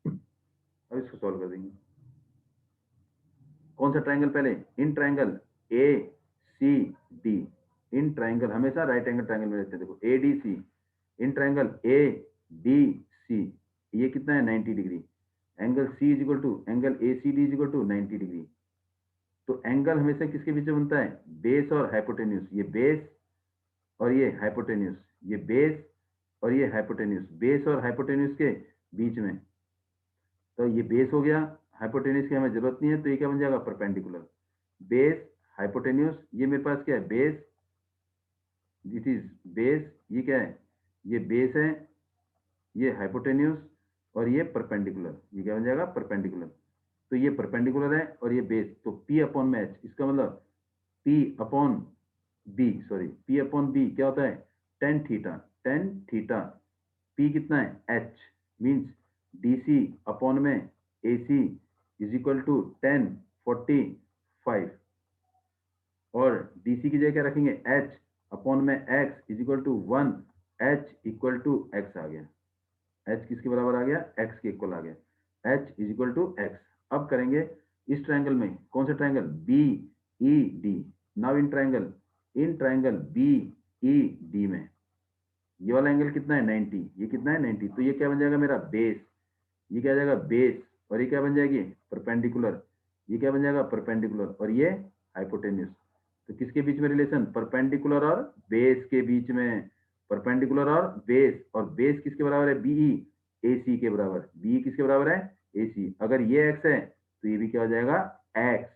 अब इसको सॉल्व कर देंगे। कौन सा ट्राइंगल पहले, in triangle A C D, in triangle हमेशा राइट एंगल ट्राइंगल में रहते हैं, देखो A D C, in triangle A D C, ये कितना है 90 degree. Angle C is equal to angle A C D is equal to 90 degree. तो angle हमेशा किसके बीच में बनता है, बेस और हाइपोटेन्यूज, ये बेस और ये हाइपोटेन्यूज, ये बेस और ये हाइपोटेन्यूज, बेस और हाइपोटेन्यूज के बीच में। तो ये बेस हो गया, हाइपोटेन्यूज की हमें जरूरत नहीं है, तो ये क्या बन जाएगा परपेंडिकुलर। बेस हाइपोटेन्यूज, ये मेरे पास क्या है बेस, दिस इज बेस, ये क्या है ये बेस है, ये हाइपोटेन्यूज, और ये परपेंडिकुलर, ये क्या बन जाएगा परपेंडिकुलर। तो ये परपेंडिकुलर है और ये बेस, तो P अपॉन में H, इसका मतलब P upon B, sorry P upon B क्या होता है tan theta, tan theta. P कितना है H, मीन्स DC अपॉन में AC इज इक्वल टू 1045, और DC की जगह क्या रखेंगे H अपॉन में X is equal to 1, H equal to X आ गया। H किसके बराबर आ गया, X के इक्वल आ गया, H is equal to X। अब करेंगे इस ट्राइंगल में, कौन सा triangle B E D. Now in triangle B E D में ये वाला एंगल कितना है 90, ये कितना है 90, तो ये क्या बन जाएगा मेरा बेस, ये क्या आ जाएगा बेस, और ये क्या बन जाएगी परपेंडिकुलर, ये क्या बन जाएगा परपेंडिकुलर, और ये हाइपोटेन्यूज। तो किसके बीच में रिलेशन, परपेंडिकुलर और बेस के बीच में, परपेंडिकुलर और बेस किसके बराबर है बीई, ए सी के बराबर, बी किसके बराबर है ए सी। अगर ये एक्स है तो ये भी क्या हो जाएगा एक्स,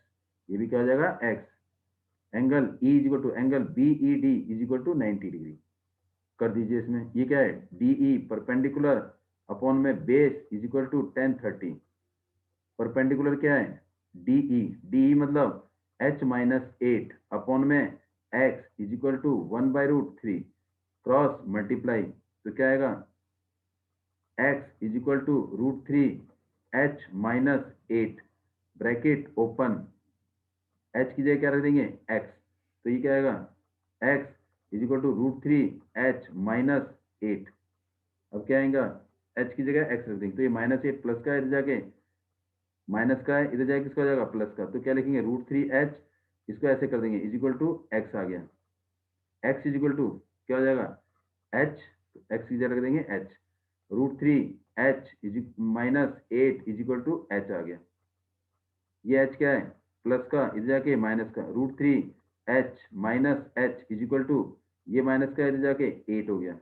ये भी क्या हो जाएगा x. Angle E is equal to angle B E D is equal to 90 degree कर दीजिए इसमें। ये क्या है डीई परपेंडिकुलर अपॉन में base is equal to 1030, perpendicular क्या है डीई, डीई मतलब एच माइनस 8 अपॉन में x is equal to 1/√3 cross multiply, तो क्या आएगा x is equal to √3 h minus 8 bracket open, h की जगह क्या रख देंगे एक्स, तो ये क्या आएगा x is equal to √3 h minus 8। अब क्या आएगा एच की जगह एक्स रख देंगे, तो ये -8 प्लस का इधर जाके माइनस का है, इधर जाके किसका हो जाएगा प्लस का, तो क्या लिखेंगे √3 एच इसको ऐसे कर देंगे इज इक्वल टू एक्स आ गया, एक्स इज इक्वल टू क्या हो जाएगा एच, एक्स की जगह रख देंगे h, √3 h is minus 8 is equal to h आ गया। ये एच क्या है प्लस का, इधर जाके माइनस का, √3 h minus h is equal to, ये माइनस का इधर जाके 8 हो गया,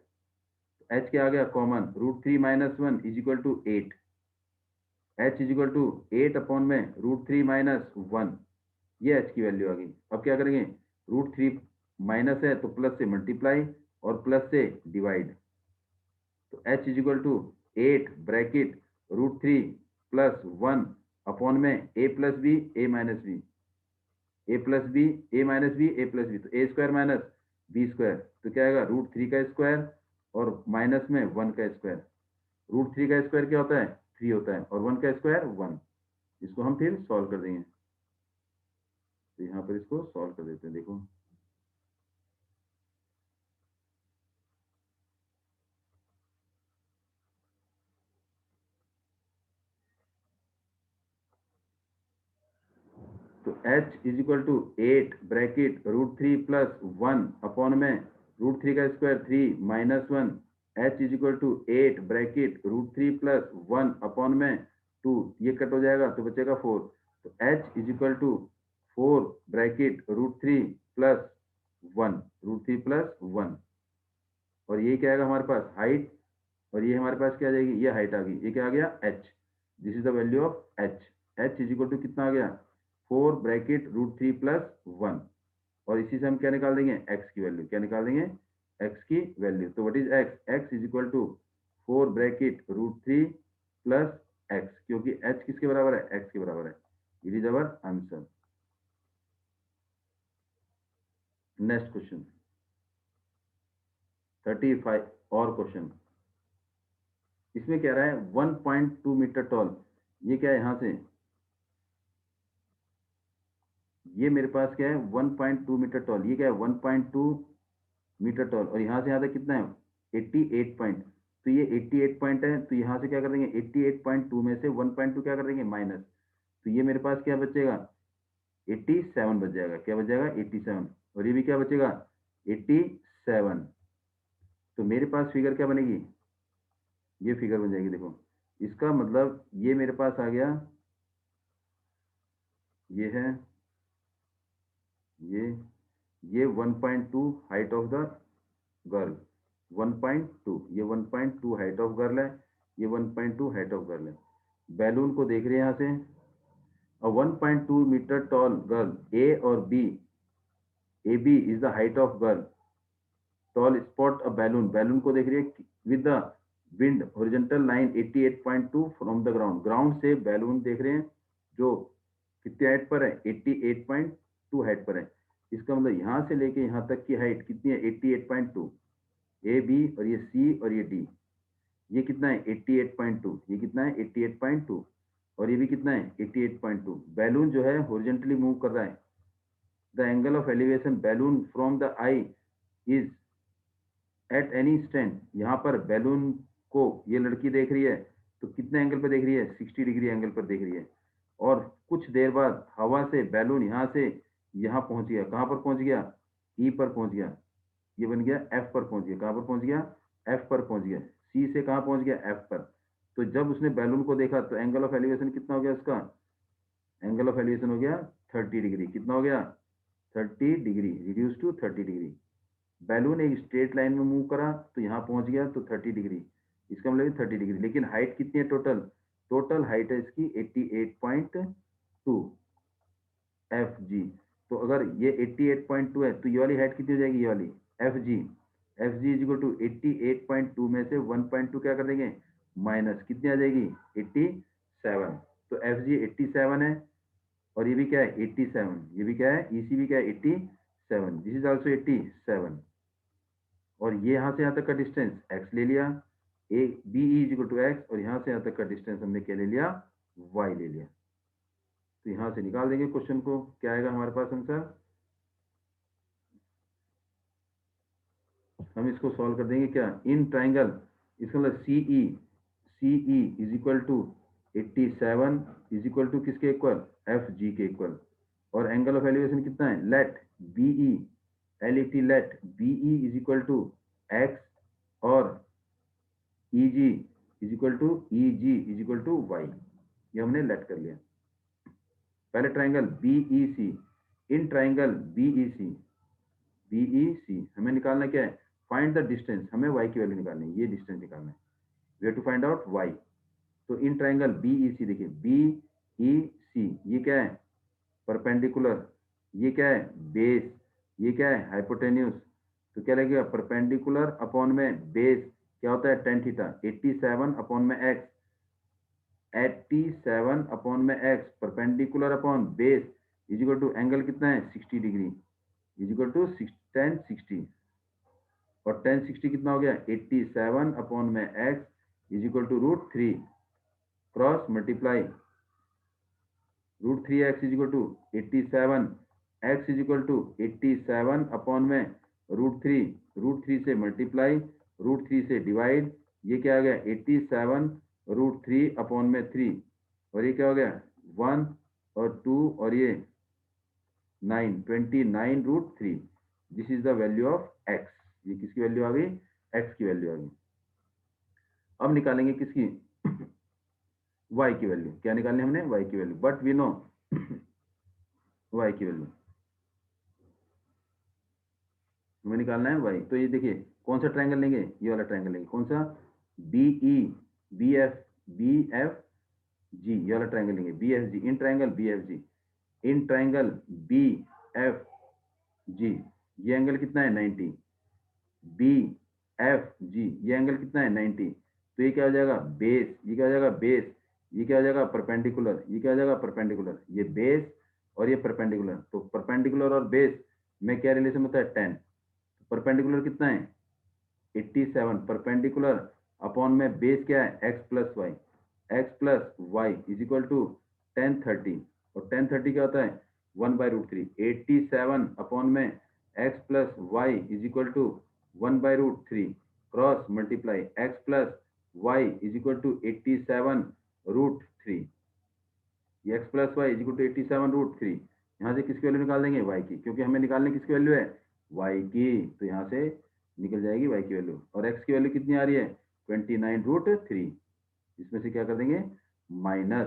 एच क्या आ गया common, √3 minus 1 is equal to 8, h is equal to 8 upon में √3 माइनस 1, ये एच की वैल्यू आ गई। अब क्या करेंगे, √3 माइनस है तो प्लस से मल्टीप्लाई और प्लस से डिवाइड, तो h is equal to 8 bracket √3 plus 1 upon में a plus b a minus b, a plus b a minus b a plus b, तो a square minus b square, तो क्या आएगा √3 का स्क्वायर और माइनस में 1 का स्क्वायर, √3 का स्क्वायर क्या होता है 3 होता है और 1 का स्क्वायर 1। इसको हम फिर सॉल्व कर देंगे, तो यहाँ पर इसको सॉल्व कर देते हैं। देखो तो h is equal to 8 bracket √3 plus 1 upon में √3 का square 3 minus 1, h is equal to 8 bracket √3 plus 1 upon में 2, ये कट हो जाएगा तो बचेगा 4, तो h is equal to 4 bracket √3 plus 1, √3 plus 1, और ये क्या आएगा हमारे पास हाइट, और ये हमारे पास क्या आ जाएगी, ये हाइट आ गई, ये क्या आ गया h, this is the value of h, h is equal to कितना आ गया 4 ब्रैकेट √3 प्लस 1, और इसी से हम क्या निकाल देंगे x की वैल्यू, क्या निकाल देंगे x की वैल्यू, तो what is x, x is equal to 4 bracket √3 plus x, क्योंकि h किसके बराबर है x के बराबर है, it is our answer. Next question 35 और क्वेश्चन, इसमें कह रहा है 1.2 मीटर टॉल, ये क्या है यहाँ से, ये मेरे पास क्या है 1.2 मीटर टॉल, ये क्या है 1.2 मीटर टॉल, और यहाँ से यहाँ तक कितना है 88 पॉइंट, तो ये 88 पॉइंट है, तो यहाँ से क्या कर देंगे 88.2 में से 1.2 क्या कर देंगे माइनस, तो ये मेरे पास क्या बचेगा 87 बच जाएगा, क्या बच जाएगा 87, और ये भी क्या बचेगा 87, तो मेरे पास फिगर क्या बनेगी, ये फिगर बन जाएगी। देखो इसका मतलब ये मेरे पास आ गया, ये है ये ये 1.2 हाइट ऑफ द गर्ल, 1.2, ये 1.2 हाइट ऑफ गर्ल है, ये 1.2 हाइट ऑफ गर्ल है, बैलून को देख रहे हैं यहाँ से, और 1.2 मीटर टॉल गर्ल ए और B, A B is the height of girl, tall spot a balloon, balloon को देख रही है with the wind horizontal line 88.2 from the ground, ground से बैलून देख रहे हैं जो कितनी हाइट पर है 88.2 हाइट पर है, इसका मतलब यहाँ से लेके यहाँ तक की हाइट कितनी है 88.2, ए बी और ये सी और ये डी, ये कितना है 88.2, ये कितना है 88.2, और ये भी कितना है 88.2, बैलून जो है हॉरिजॉन्टली मूव कर रहा है, the angle of elevation balloon from the I is at any stand, यहाँ पर बैलून को ये लड़की देख रही है तो कितने एंगल पर देख रही है 60 डिग्री एंगल पर देख रही है, और कुछ देर बाद हवा से बैलून यहाँ से यहाँ पहुंच गया, कहाँ पर पहुंच गया ई पर पहुंच गया, ये बन गया एफ पर पहुंच गया, कहाँ पर पहुंच गया एफ पर पहुंच गया, सी से कहाँ पहुंच गया एफ पर, तो जब उसने बैलून को देखा तो एंगल ऑफ एलिवेशन कितना हो गया उसका, एंगल ऑफ एलिवेशन हो गया 30 डिग्री, कितना हो गया 30 degree, reduce to 30 degree, balloon एक स्ट्रेट लाइन में मूव करा तो यहाँ पहुंच गया तो 30 डिग्री, इसका मतलब 30 डिग्री, लेकिन हाइट कितनी है टोटल, टोटल हाइट है इसकी 88.2 एफ जी, तो अगर ये 88.2 है तो ये वाली हाइट कितनी हो जाएगी, ये वाली F G, F G is equal to 88.2 में से 1.2 क्या कर देंगे माइनस, कितनी आ जाएगी 87, तो एफ जी 87 है, और ये भी क्या है 87, ये भी क्या है ईसी भी क्या है 87, दिस इज ऑल्सो 87, और ये यहाँ से यहाँ तक का डिस्टेंस x ले लिया, A B is equal to x, और यहाँ से यहाँ तक का डिस्टेंस हमने क्या ले लिया y ले लिया, तो यहाँ से निकाल देंगे क्वेश्चन को, क्या आएगा हमारे पास आंसर, हम इसको सॉल्व कर देंगे क्या इन ट्राइंगल, इसका मतलब C E is equal to 87 is equal to किसके इक्वल एफ जी के इक्वल, और एंगल ऑफ एलिवेशन कितना है, let B E, LET let B E is equal to x और E G is equal to y. ये हमने लेट कर लिया। पहले triangle B E C, in triangle B E C हमें निकालना क्या है, फाइंड द डिस्टेंस, हमें y की वैल्यू निकालनी है, ये डिस्टेंस निकालना है, we have to find out y। तो इन ट्राइंगल बीईसी, देखिए बीईसी ये क्या है, परपेंडिकुलर, ये क्या है बेस, ये क्या है हाइपोटेन्यूज। तो क्या लगेगा, परपेंडिकुलर अपॉन में बेस क्या होता है tan थीटा, 87 अपॉन में x, 87 अपॉन में x, perpendicular upon base is equal to angle कितना है 60 degree, is equal to tan 60, और tan 60 कितना हो गया 87 अपॉन में x is equal to √3, cross multiply √3x is equal to 87, x is equal to 87 upon में √3 से मल्टीप्लाई √3 से डिवाइड, ये क्या आ गया 87 √3 अपॉन में 3, और ये क्या हो गया 1 और 2 और ये 9, 29 √3। This is the value of x। ये किसकी वैल्यू आ गई, x की वैल्यू आ गई। अब निकालेंगे किसकी y की वैल्यू, क्या निकालनी हमने y की value, but we know y की वैल्यू हमें निकालना है y। तो ये देखिए कौन सा ट्रायंगल लेंगे, ये वाला ट्रायंगल लेंगे, कौन सा BE BFG, ये वाला ट्रायंगल लेंगे BFG, in triangle BFG, in triangle BFG ये एंगल कितना है 90, BFG ये एंगल कितना है 90। तो ये क्या हो जाएगा बेस, ये क्या हो जाएगा बेस, ये क्या हो जाएगा परपेंडिकुलर, ये क्या हो जाएगा परपेंडिकुलर, ये बेस और ये परपेंडिकुलर। तो परपेंडिकुलर और बेस में क्या रिलेशन होता है 10, परपेंडिकुलर कितना है 87, परपेंडिकुलर अपॉन में बेस क्या है x plus y is equal to tan 30, और tan 30 क्या होता है 1/√3, 87 अपॉन में x plus y is equal to 1/√3, cross multiply x plus y is equal to 87√3, ये x plus y is equal to 87√3। यहाँ से किसकी वैल्यू निकाल देंगे y की, क्योंकि हमें निकालने किसकी वैल्यू है y की, तो यहाँ से निकल जाएगी y की वैल्यू। और x की वैल्यू कितनी आ रही है 29√3, इसमें से क्या कर देंगे माइनस,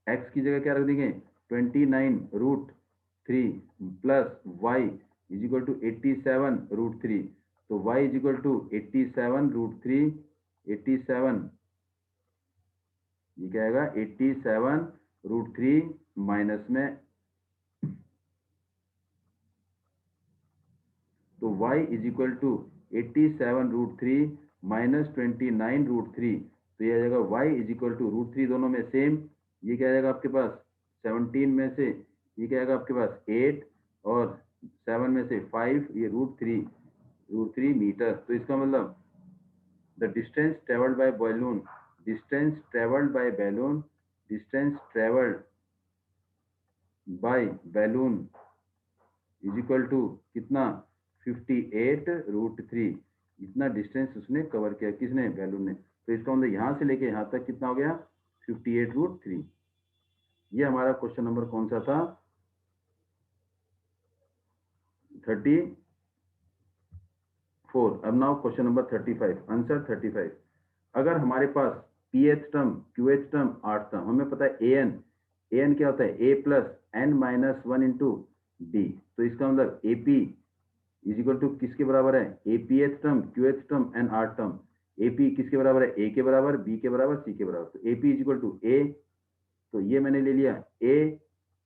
x की जगह क्या रख देंगे 29√3 plus y is equal to 87√3, तो y इज इक्वल टू 87√3, 87 ये क्या आएगा 87√3 माइनस में, तो y is equal to 87√3 minus 29√3, तो ये आ जाएगा y इज इक्वल टू √3 दोनों में सेम, ये क्या आएगा आपके पास 17 में से ये क्या आएगा आपके पास 8 और 7 में से 5, ये √3 मीटर। तो इसका मतलब the distance travelled by balloon, distance travelled by balloon, distance travelled by balloon is equal to कितना 58√3, इतना डिस्टेंस उसने कवर किया, किसने बैलून ने। तो इसका मतलब यहाँ से लेके यहाँ तक कितना हो गया 58√3। ये हमारा क्वेश्चन नंबर कौन सा था 34। अब नाउ क्वेश्चन नंबर 35, आंसर 35। अगर हमारे पास ph term qh term r term, हमें पता है an क्या होता है a plus n minus 1 into D, तो इसका मतलब ap इज इक्वल टू किसके बराबर है aph term qh term and r term, ap किसके बराबर है a के बराबर, b के बराबर, c के बराबर, तो ap is equal to a, तो ये मैंने ले लिया a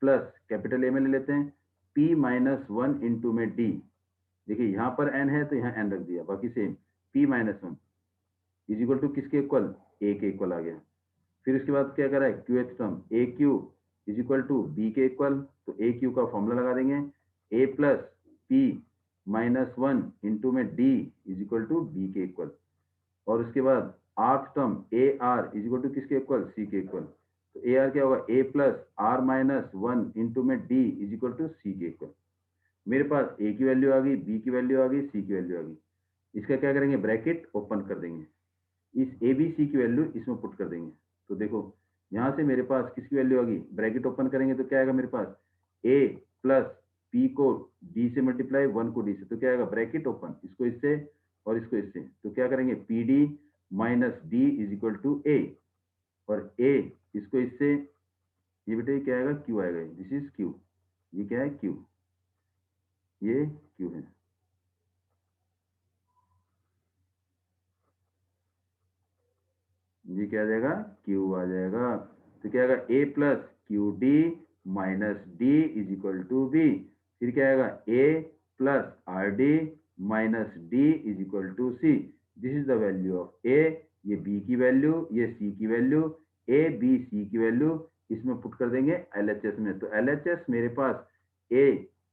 प्लस कैपिटल A में ले लेते हैं p माइनस 1 इंटू में d, देखिए यहाँ पर n है तो यहाँ n रख दिया, बाकी same p minus 1 is equal to किसके इक्वल a के इक्वल आ गया। फिर उसके बाद क्या करा है QH term AQ is equal to B के इक्वल, तो AQ का फॉर्मूला लगा देंगे A plus P minus 1 into में D is equal to B के इक्वल, और उसके बाद rth term AR is equal to किसके इक्वल C के इक्वल, तो AR क्या होगा A plus R minus 1 into में D is equal to C के इक्वल। मेरे पास A की वैल्यू आ गई, B की वैल्यू आ गई, C की वैल्यू आ गई, इसका क्या करेंगे ब्रैकेट ओपन कर देंगे, इस ए बी सी की वैल्यू इसमें पुट कर देंगे। तो देखो यहाँ से मेरे पास किसकी वैल्यू आ गई, ब्रैकेट ओपन करेंगे तो क्या आएगा मेरे पास, ए प्लस पी को डी से मल्टीप्लाई, 1 को डी से, तो क्या आएगा ब्रैकेट ओपन, इसको इससे और इसको इससे, तो क्या करेंगे p d minus d is equal to a, और ए इसको इससे, ये बेटे क्या आएगा क्यू आएगा, दिस इज क्यू, ये क्या है क्यू, ये क्यू है। ये क्या आ जाएगा क्यू आ जाएगा। तो क्या आएगा a plus Q D minus d is equal to b, फिर क्या आएगा a plus R D minus d is equal to c, this is the value of a, ये बी की वैल्यू, ये सी की वैल्यू, ए बी सी की value इसमें put कर देंगे एलएचएस में। तो एलएचएस मेरे पास a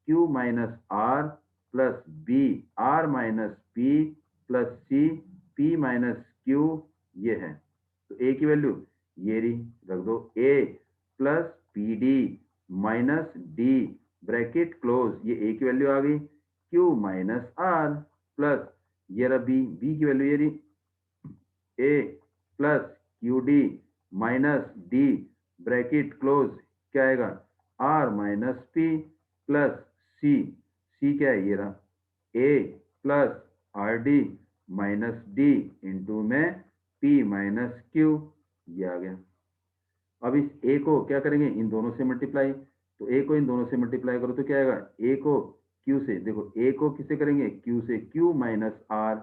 q minus r plus b r minus P plus c p minus Q, ये है। तो ए की वैल्यू ये रही, रख दो a plus p d minus D bracket close, ये ए की वैल्यू आ गई, क्यू माइनस आर प्लस ये रहा बी, बी की वैल्यू ये रही A plus Q D minus D bracket close, क्या आएगा R minus P plus C, C क्या है ये रहा A plus R D minus D into में P माइनस क्यू, ये आ गया। अब इस A को क्या करेंगे, इन दोनों से मल्टीप्लाई, तो A को इन दोनों से मल्टीप्लाई करो तो क्या आएगा, A को Q से, देखो A को किससे करेंगे Q से, Q माइनस R,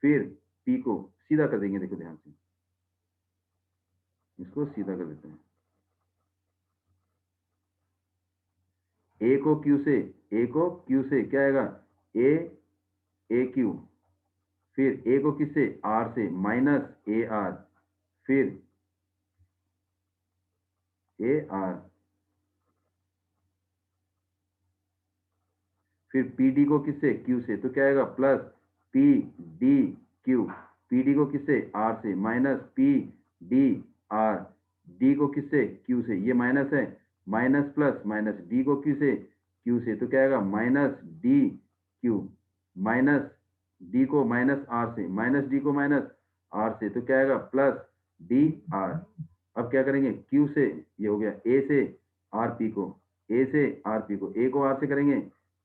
फिर P को सीधा कर देंगे, देखो ध्यान से इसको सीधा कर देते हैं, A को Q से, A को Q से क्या आएगा A A Q, फिर A को किससे R से माइनस A R, फिर A R, फिर पी डी को किससे क्यू से, तो क्या आएगा plus p D Q, P D को किससे आर से minus P D R, D को किससे क्यू से, ये माइनस है, माइनस प्लस माइनस डी को क्यू से क्यू से, तो क्या आएगा minus D Q, minus D को माइनस आर से, माइनस डी को माइनस आर से, तो क्या आएगा प्लस डी आर। अब क्या करेंगे क्यू से, ये हो गया ए से आर पी को, ए से आर पी को, ए को आर से करेंगे,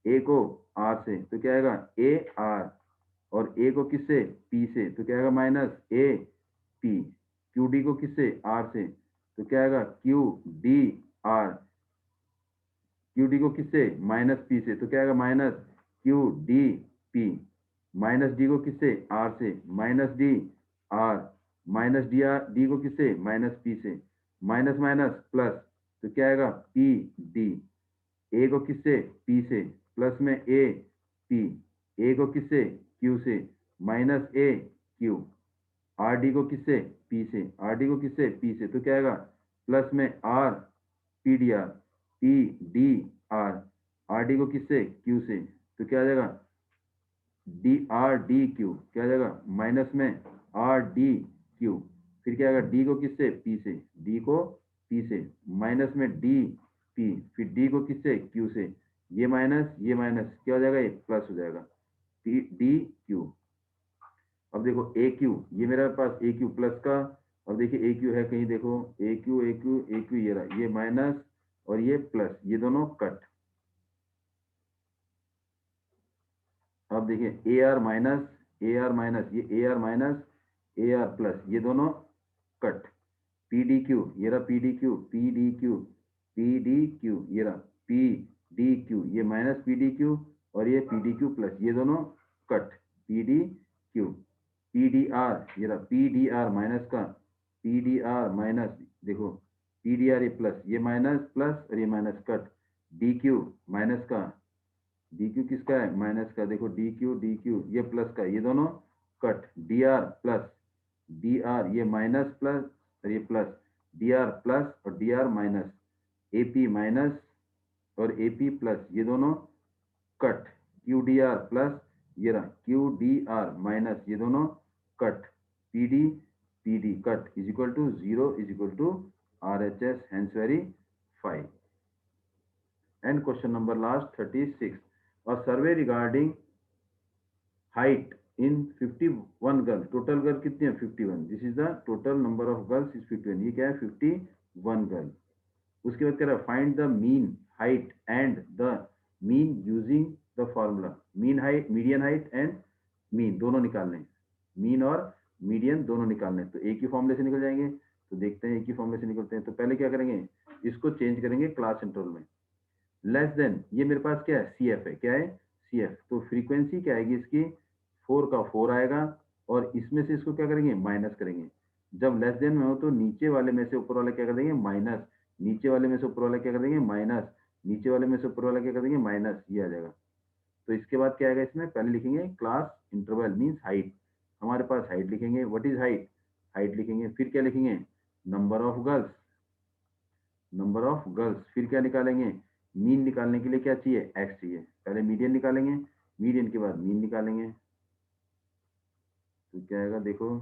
ए को आर से, तो क्या आएगा ए आर, और ए को किससे पी से, तो क्या आएगा minus A P, Q D को किससे आर से, तो क्या आएगा Q D are, Q D को किससे माइनस पी से, तो क्या आएगा minus Q D P, minus D को किससे आर से minus D R, minus D R, D को किससे माइनस पी से, माइनस माइनस प्लस, तो क्या आएगा पी डी, ए को किससे पी से, प्लस में ए पी, ए को किससे क्यू से माइनस ए क्यू, आर डी को किससे पी से, आर डी को किससे पी से, तो क्या आएगा प्लस में R P D R, P D R D को किससे क्यू से, तो क्या आ जाएगा डी आर डी क्यू, क्या आ जाएगा माइनस में आर डी क्यू, फिर क्या आएगा डी को किससे पी से, डी को पी से माइनस में डी पी, फिर डी को किससे क्यू से, ये माइनस क्या हो जाएगा ये प्लस हो जाएगा पी डी क्यू। अब देखो ए क्यू, ये मेरे पास ए क्यू प्लस का, अब देखिए ए क्यू है कहीं, देखो a q a q a q, ये रहा, ये माइनस और ये प्लस, ये दोनों कट। अब देखिए ए आर माइनस ये A R minus A R plus, ये दोनों कट, पी डी क्यू, ये रहा P D Q P D Q P D Q, ये रहा पी डी क्यू, ये माइनस पी डी क्यू और ये पी डी क्यू प्लस, ये दोनों cut, P D Q, P D R, ये रहा पी डी आर माइनस का, पी डी आर माइनस, देखो पी डी आर ये प्लस, ये माइनस प्लस और ये minus cut, D Q minus का, डी क्यू किसका है माइनस का, देखो डी क्यू ये प्लस का, ये दोनों cut, D R plus D R, ये माइनस प्लस और ये प्लस, डी आर प्लस और D R minus, A P minus और ए पी प्लस, ये दोनों cut, Q D R plus, ये रहा क्यू डी आर माइनस, ये दोनों cut, P D cut is equal to 0 is equal to R H S, hence verify. And question number last 36, a survey regarding height in 51 girl, total girl कितनी है 51, this is the total number of girls is 51, ये क्या है 51 girl. उसके बाद कह रहा है find the mean height and the mean using the formula, mean height, median height and mean दोनों निकालने, मीन और मीडियन दोनों निकालने, तो एक ही फॉर्मूले से निकल जाएंगे। तो देखते हैं एक ही फॉर्मूले से निकलते हैं। तो पहले क्या करेंगे, इसको चेंज करेंगे क्लास इंटरवल में। लेस देन, ये मेरे पास क्या है सी एफ है, क्या है सी एफ, तो फ्रीक्वेंसी क्या आएगी इसकी, 4 का 4 आएगा, और इसमें से इसको क्या करेंगे माइनस करेंगे। जब लेस देन में हो तो नीचे वाले में से ऊपर वाला क्या कर देंगे माइनस, नीचे वाले में से ऊपर वाला क्या कर देंगे माइनस, नीचे वाले में से ऊपर वाला क्या कर देंगे माइनस, ये आ जाएगा। तो इसके बाद क्या आएगा, इसमें पहले लिखेंगे क्लास इंटरवल मीन्स हाइट, हमारे पास हाइट लिखेंगे, व्हाट इज हाइट, हाइट लिखेंगे, फिर क्या लिखेंगे number of girls, number of girls, फिर क्या निकालेंगे, मीन निकालने के लिए क्या चाहिए एक्स चाहिए, पहले मीडियन निकालेंगे, मीडियन के बाद मीन निकालेंगे। तो क्या आएगा देखो,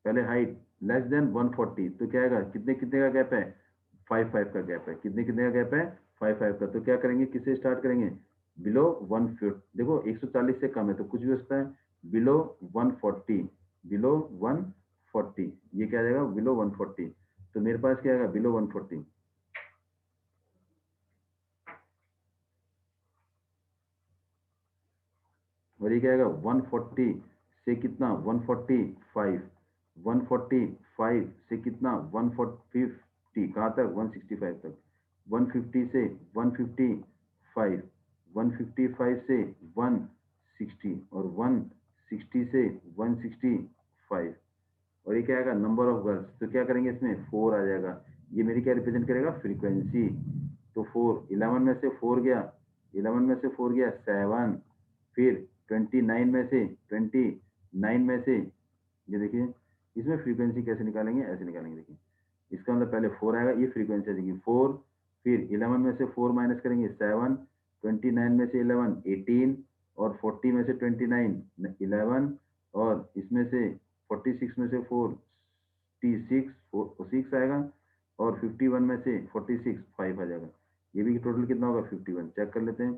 पहले हाइट लेस देन 140, तो क्या आएगा, कितने कितने का गैप है 5 का गैप है, कितने कितने का गैप है 5 का, तो क्या करेंगे किससे स्टार्ट करेंगे, बिलो 1 फीट, देखो 140 से कम है तो कुछ भी हो सकता है, बिलो 140, बिलो 140, ये क्या आ जाएगा बिलो 140, तो मेरे पास क्या आएगा बिलो 140, और ये क्या आएगा 140 से कितना 145, 145 से कितना 150, कहाँ तक 165 तक, 150 से 155, 155 से 160, और 160 से 165, और ये क्या आएगा नंबर ऑफ गर्ल्स, तो क्या करेंगे इसमें 4 आ जाएगा, ये मेरी क्या रिप्रेजेंट करेगा फ्रीक्वेंसी, तो 4, 11 में से 4 गया, 11 में से 4 गया 7, फिर 29 में से 29 में से, ये देखिए इसमें फ्रीक्वेंसी कैसे निकालेंगे, ऐसे निकालेंगे, देखिए इसका मतलब पहले 4 आएगा, ये फ्रीक्वेंसी आ जाएगी 4, फिर 11 में से 4 माइनस करेंगे 7, 29 में से 11 18, और 40 में से 29 11, और इसमें से 46 में से 4 6 आएगा, और 51 में से 46 5 आ जाएगा, ये भी टोटल कितना होगा 51, चेक कर लेते हैं,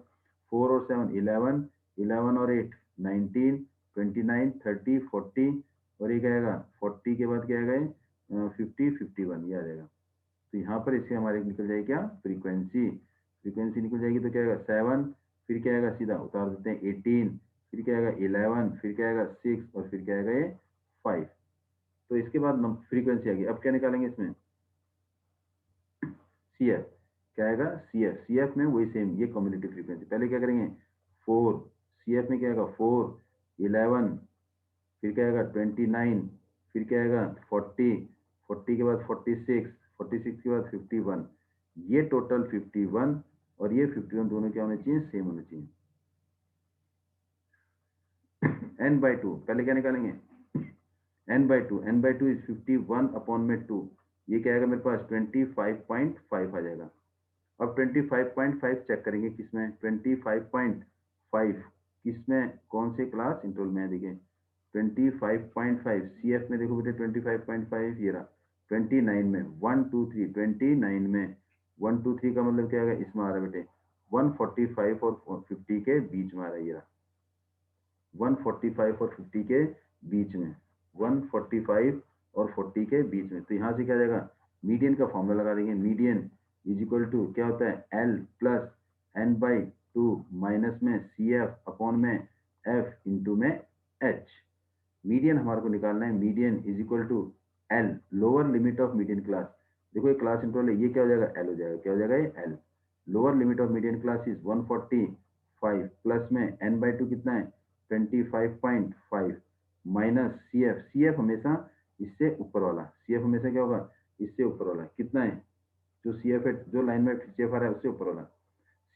4 और 7 11, 11 और 8 19, 29 30 40, और ये क्या आएगा 40 के बाद क्या आएगा 50 51, ये आ जाएगा। तो यहाँ पर इससे हमारे निकल जाएगी क्या फ्रीक्वेंसी, फ्रीक्वेंसी निकल जाएगी, तो क्या आएगा 7, फिर क्या आएगा सीधा उतार देते हैं 18, फिर क्या आएगा 11, फिर क्या आएगा 6, और फिर क्या आएगा ये 5, तो इसके बाद फ्रीक्वेंसी आ गई। अब क्या निकालेंगे इसमें सी एफ, क्या आएगा सी एफ, सी एफ में वही सेम ये कम्युनिटी फ्रीक्वेंसी, पहले क्या करेंगे 4, सी एफ में क्या आएगा 4 11, फिर क्या आएगा 29, फिर क्या आएगा 40, 40 के बाद 46, 46 के बाद 51, ये टोटल 51 और ये 51 दोनों क्या होने चाहिए सेम होने चाहिए। n/2 पहले क्या निकालेंगे n/2, n/2 इज 51 अपॉन में 2, ये क्या आएगा मेरे पास 25.5 आ जाएगा। अब 25.5 चेक करेंगे किसमें 25.5 किसमें कौन से क्लास इंटरवल में है, देखिए 25.5 सी एफ में, देखो बेटे 25.5 ये रहा 29 में 1 2 3 29 में 1 2 3 का मतलब क्या है इसमें आ रहा है बेटे 145 और 50 के बीच में आ रहा है, ये रहा 145 और 50 के बीच में, 145 और 40 के बीच में, तो यहाँ से क्या जाएगा मीडियन का फॉर्मूला लगा देंगे, मीडियन इज इक्वल टू क्या होता है एल प्लस n/2 माइनस में सी एफ अपॉन में एफ इंटू में एच, मीडियन हमारे को निकालना है, median is equal to L lower limit of median class, देखो ये क्लास इंटरवल है, ये क्या हो जाएगा एल हो जाएगा, क्या हो जाएगा ये L, lower limit of median class is 145 plus में n/2 कितना है 25.5 minus C F, C F हमेशा इससे ऊपर वाला, सी एफ हमेशा क्या होगा इससे ऊपर वाला, कितना है जो सी एफ है जो लाइन में सी एफ आ रहा है उससे ऊपर वाला,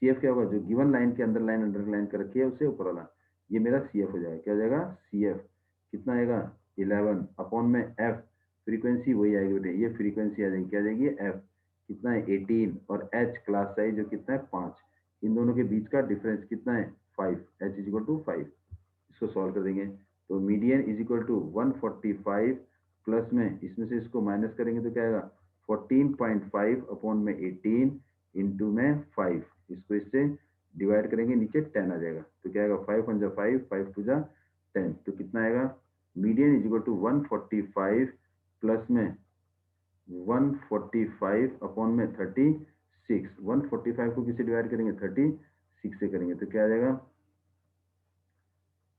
सी एफ क्या होगा जो गिवन लाइन के अंदर लाइन अंडर लाइन कर रखी है उससे ऊपर वाला, ये मेरा सी एफ हो जाएगा, क्या हो जाएगा सी एफ कितना आएगा 11 अपॉन में एफ, फ्रीक्वेंसी वही आएगी बेटे, ये फ्रीक्वेंसी आ जाएगी क्या आ जाएगी एफ कितना है 18, और एच क्लास साइज जो कितना है 5, इन दोनों के बीच का डिफरेंस कितना है 5, एच इज इक्वल टू 5, इसको सॉल्व कर देंगे, तो median is equal to 145 plus में इसमें से इसको माइनस करेंगे तो क्या आएगा 14.5 अपॉन में 18 इंटू में 5, इसको इससे डिवाइड करेंगे नीचे 10 आ जाएगा, तो क्या आएगा 5 1 जा 5 5 2 जा 10, तो कितना आएगा, median is equal to 145 plus में 145 अपॉन में 36। 145 को किससे डिवाइड करेंगे, 36 से करेंगे, तो क्या आ जाएगा,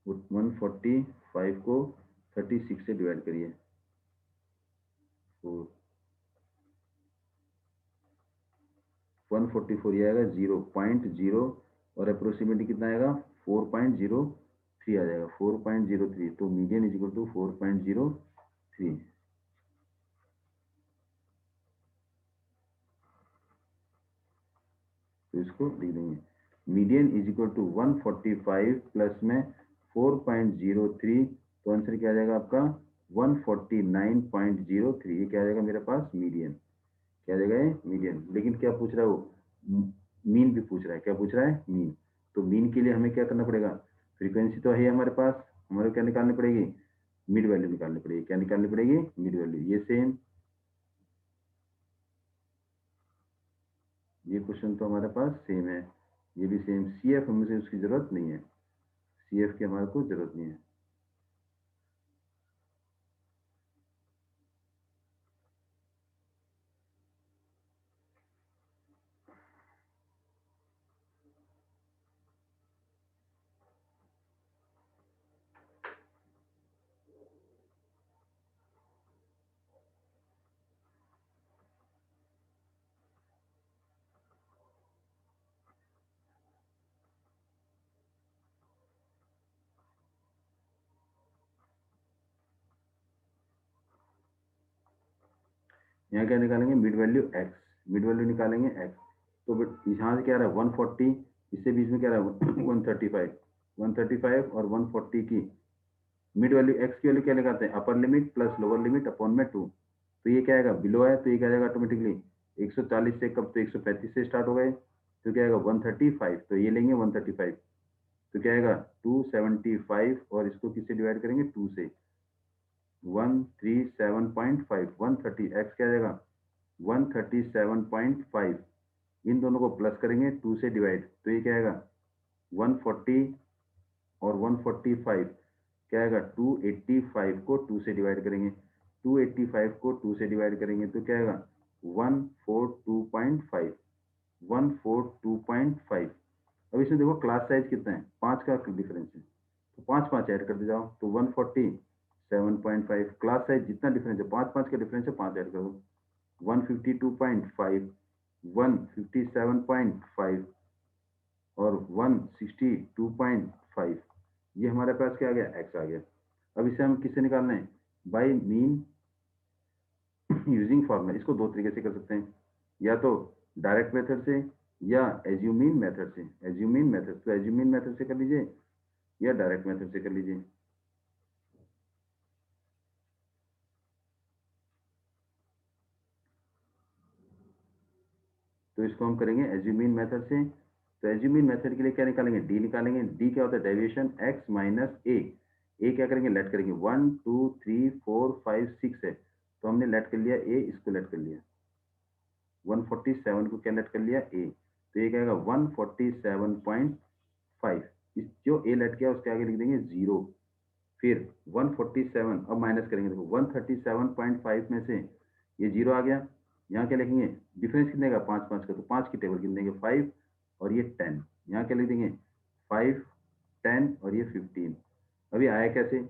145 को 36 से डिवाइड करिए, 144 ये आएगा 0.0 और अप्रोक्सीमेटली कितना आएगा, 4.03 आ जाएगा, 4.03। तो मीडियन इज इक्वल टू 4.03। तो इसको लिख देंगे, median is equal to 145 plus में 4.03, तो आंसर क्या आ जाएगा आपका 149.03। ये क्या आ जाएगा मेरे पास, मीडियन। क्या आ जाएगा ये, मीडियन। लेकिन क्या पूछ रहा है वो, मीन भी पूछ रहा है। क्या पूछ रहा है, मीन। तो मीन के लिए हमें क्या करना पड़ेगा, फ्रीक्वेंसी तो है हमारे पास, हमारे क्या निकालनी पड़ेगी, मिड वैल्यू निकालनी पड़ेगी। क्या निकालनी पड़ेगी, मिड वैल्यू। ये सेम, ये क्वेश्चन तो हमारे पास सेम है, ये भी सेम। सी एफ हमें से उसकी जरूरत नहीं है, सी एफ की हमारे को जरूरत नहीं है। यहाँ क्या निकालेंगे, mid value x, mid value निकालेंगे एक्स। तो बट यहाँ से क्या रहा है 140, इससे बीच में क्या रहा है 135, 135 और 140 की मिड वैल्यू एक्स की वैल्यू क्या लगाते हैं, upper limit plus lower limit upon में 2। तो ये क्या आएगा, बिलो है, तो ये क्या आएगा ऑटोमेटिकली 140 से कब, तो 135 से स्टार्ट हो गए, तो क्या आएगा 135। तो ये लेंगे 135, तो क्या आएगा 275 और इसको किससे डिवाइड करेंगे, 2 से, 137.5, 130 एक्स क्या आ जाएगा 137.5। इन दोनों को प्लस करेंगे 2 से डिवाइड, तो ये क्या आएगा 140 और 145 क्या आएगा 285 को 2 से डिवाइड करेंगे, 285 को 2 से डिवाइड करेंगे तो क्या आएगा 142.5, 142.5। अब इसमें देखो क्लास साइज कितना है, 5 का डिफरेंस है, तो 5 5 ऐड करते जाओ, तो 147.5। क्लास साइज जितना डिफरेंस है, 5 5 का डिफरेंस है, 5 ऐड करो, 152.5, 157.5 और 162.5। ये हमारे पास क्या आ गया, एक्स आ गया। अब इसे हम किससे निकालना है, बाई मीन यूजिंग फॉर्मूला। इसको दो तरीके से कर सकते हैं, या तो डायरेक्ट मेथड से या एज्यूमिन मेथड से। एज्यूमिन मेथड, तो एज्यूमिन मेथड से कर लीजिए या डायरेक्ट मेथड से कर लीजिए। तो इसको हम करेंगे एज्यूमिन मेथड से। तो एज्यूमिन मेथड के लिए क्या निकालेंगे, डी निकालेंगे। डी क्या होता है, डेविएशन एक्स माइनस ए। ए क्या करेंगे, लेट करेंगे, 1 2 3 4 5 6 है, तो हमने लेट कर लिया ए, इसको लेट कर लिया, 147 को क्या लेट कर लिया ए, तो ये क्या आएगा 147.5। इस जो ए लेट किया उसके आगे लिख देंगे 0, फिर 147, अब माइनस करेंगे, देखो 137.5 में से ये 0 आ गया, यहाँ क्या लिखेंगे, डिफरेंस कितने का, 5 5 का, तो 5 की टेबल गिन देंगे, 5 और ये 10। यहाँ क्या लिख देंगे, 5 10 और ये 15। अभी आया कैसे,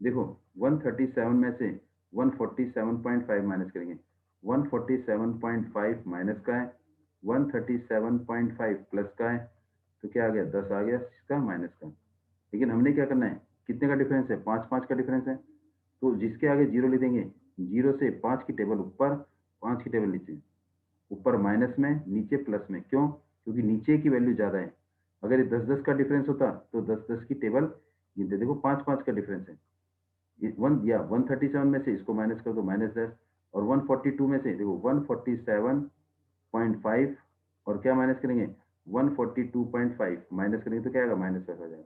देखो 137 में से 147.5 माइनस करेंगे, 147.5 माइनस का है, 137.5 प्लस का है, तो क्या आ गया 10 आ गया, इसका माइनस का। लेकिन हमने क्या करना है, कितने का डिफरेंस है, 5 5 का डिफरेंस है, तो जिसके आगे 0 लिख देंगे, 0 से 5 की टेबल ऊपर, 5 की टेबल नीचे, ऊपर माइनस में, नीचे प्लस में। क्यों, क्योंकि नीचे की वैल्यू ज्यादा है। अगर ये 10 10 का डिफरेंस होता तो 10 10 की टेबल गिनते, देखो 5 5 का डिफरेंस है। ये 137 में से इसको माइनस कर दो, -10, और 142 में से देखो 147.5 और क्या माइनस करेंगे 142.5 माइनस करेंगे तो क्या आएगा, -5 आ जाएगा।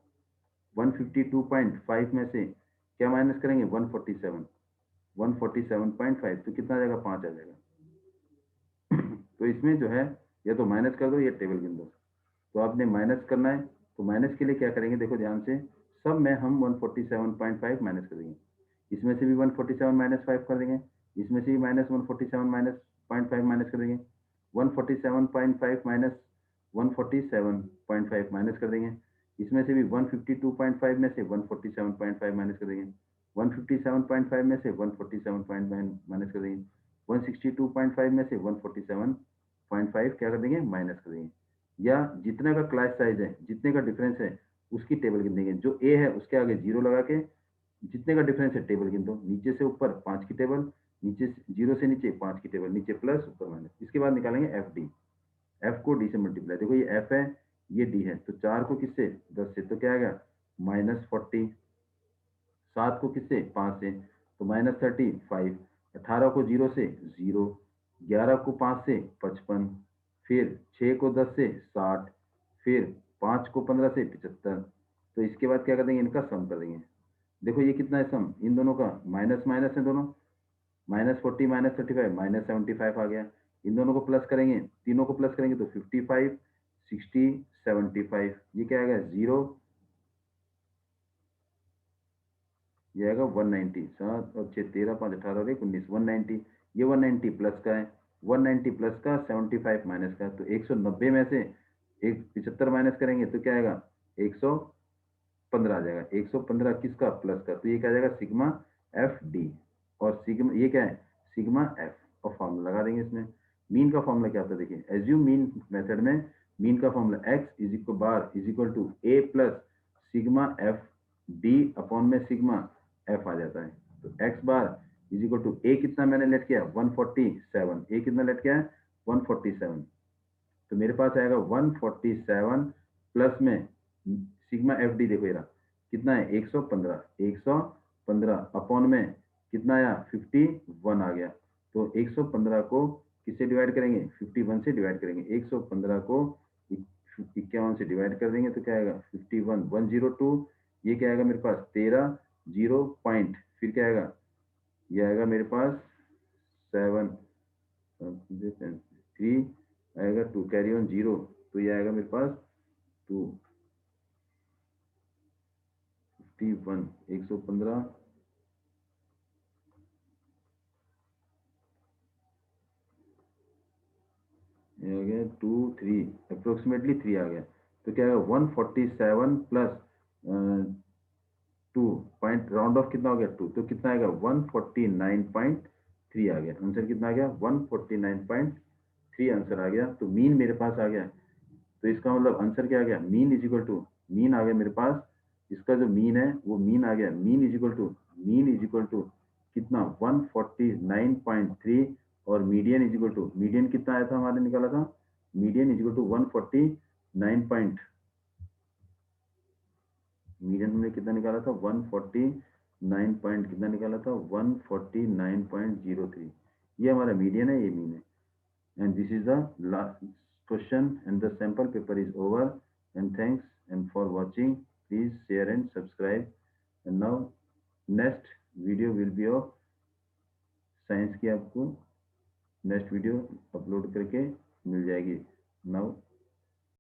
152.5 में से क्या माइनस करेंगे 147, 147.5, तो कितना आ जाएगा, 5 आ जाएगा। तो इसमें जो है या तो माइनस कर दो या टेबल गिन दो। तो आपने माइनस करना है, तो माइनस के लिए क्या करेंगे, देखो ध्यान से, सब में हम 147.5 माइनस कर देंगे, इसमें से भी 147 माइनस 5 कर देंगे, इसमें से भी माइनस 147 माइनस 0.5 माइनस कर देंगे, 147.5 माइनस 147.5 माइनस कर देंगे, इसमें से भी 152.5 में से 147.5 माइनस कर देंगे, 157.5 में से 147.9 माइनस कर देंगे, 162.5 में से 147.5 क्या कर देंगे, माइनस कर देंगे। या जितने का क्लास साइज है, जितने का डिफरेंस है, उसकी टेबल गिन देंगे। जो ए है उसके आगे 0 लगा के जितने का डिफरेंस है टेबल गिन दो, नीचे से ऊपर 5 की टेबल, नीचे 0 से नीचे 5 की टेबल, नीचे प्लस ऊपर माइनस। इसके बाद निकालेंगे एफ डी, एफ को डी से मल्टीप्लाई, देखो ये एफ है ये डी है, तो 4 को किससे, 10 से, तो क्या आएगा -40, 7 को किससे, 5 से, तो -35, 18 को 0 से 0, 11 को 5 से 55, फिर 6 को 10 से 60, फिर 5 को 15 से 75। तो इसके बाद क्या कर देंगे, इनका सम कर देंगे। देखो ये कितना है सम, इन दोनों का माइनस माइनस है दोनों, -40 -35 -75 आ गया। इन दोनों को प्लस करेंगे, तीनों को प्लस करेंगे तो 55 60 75, ये क्या आएगा 0, ये आएगा 190, 7 और 6 13 5 18 और 1 19, 190। ये 190 प्लस का है, 190 प्लस का 75 माइनस का, तो 190 में से एक 75 माइनस करेंगे तो क्या आएगा 115 आ जाएगा। 115 किसका, प्लस का, तो ये क्या आ जाएगा सिग्मा एफ डी। और सिग्मा ये क्या है, सिग्मा एफ, और फॉर्मूला लगा देंगे इसमें। मीन का फॉर्मूला क्या होता है, देखिए एज्यूम मीन मेथड में मीन का formula x is equal bar is equal to a plus sigma f d upon में सिग्मा एफ आ जाता है। तो x bar is equal to a, कितना मैंने लेट किया 147, ए कितना लेट किया है 147, तो मेरे पास आएगा 147 प्लस में सिग्मा एफ डी, देखो ये रहा कितना है 115, 115 अपॉन में कितना आया 51 आ गया। तो 115 को किससे डिवाइड करेंगे, 51 से डिवाइड करेंगे, 115 को 51 से डिवाइड कर देंगे तो क्या आएगा 51 102, ये क्या आएगा मेरे पास 13 0 पॉइंट, फिर क्या आएगा, ये आएगा मेरे पास 7 3 आएगा 2 कैरी ऑन 0, तो ये आएगा मेरे पास 2 51 115 ये आ गया 2 3 अप्रोक्सीमेटली 3 आ गया। तो क्या आएगा 147 प्लस 2 पॉइंट, राउंड ऑफ कितना हो गया 2, तो कितना आएगा 149.3 आ गया। आंसर कितना आ गया 149.3 आंसर आ गया। तो मीन मेरे पास आ गया, तो इसका मतलब आंसर क्या आ गया, mean is equal to, mean आ गया मेरे पास, इसका जो मीन है वो मीन आ गया, mean is equal to, mean is equal to कितना 149.3, और median is equal to, median कितना आया था हमारे निकाला था, median is equal to 149 point, median हमने कितना निकाला था 149 पॉइंट, कितना निकाला था 149.03, ये हमारा मीडियन है, ये मीन है। And this is the last question and the sample paper is over, and thanks and for watching. Please share and subscribe, and now next video will be of science की, आपको next video upload करके मिल जाएगी। Now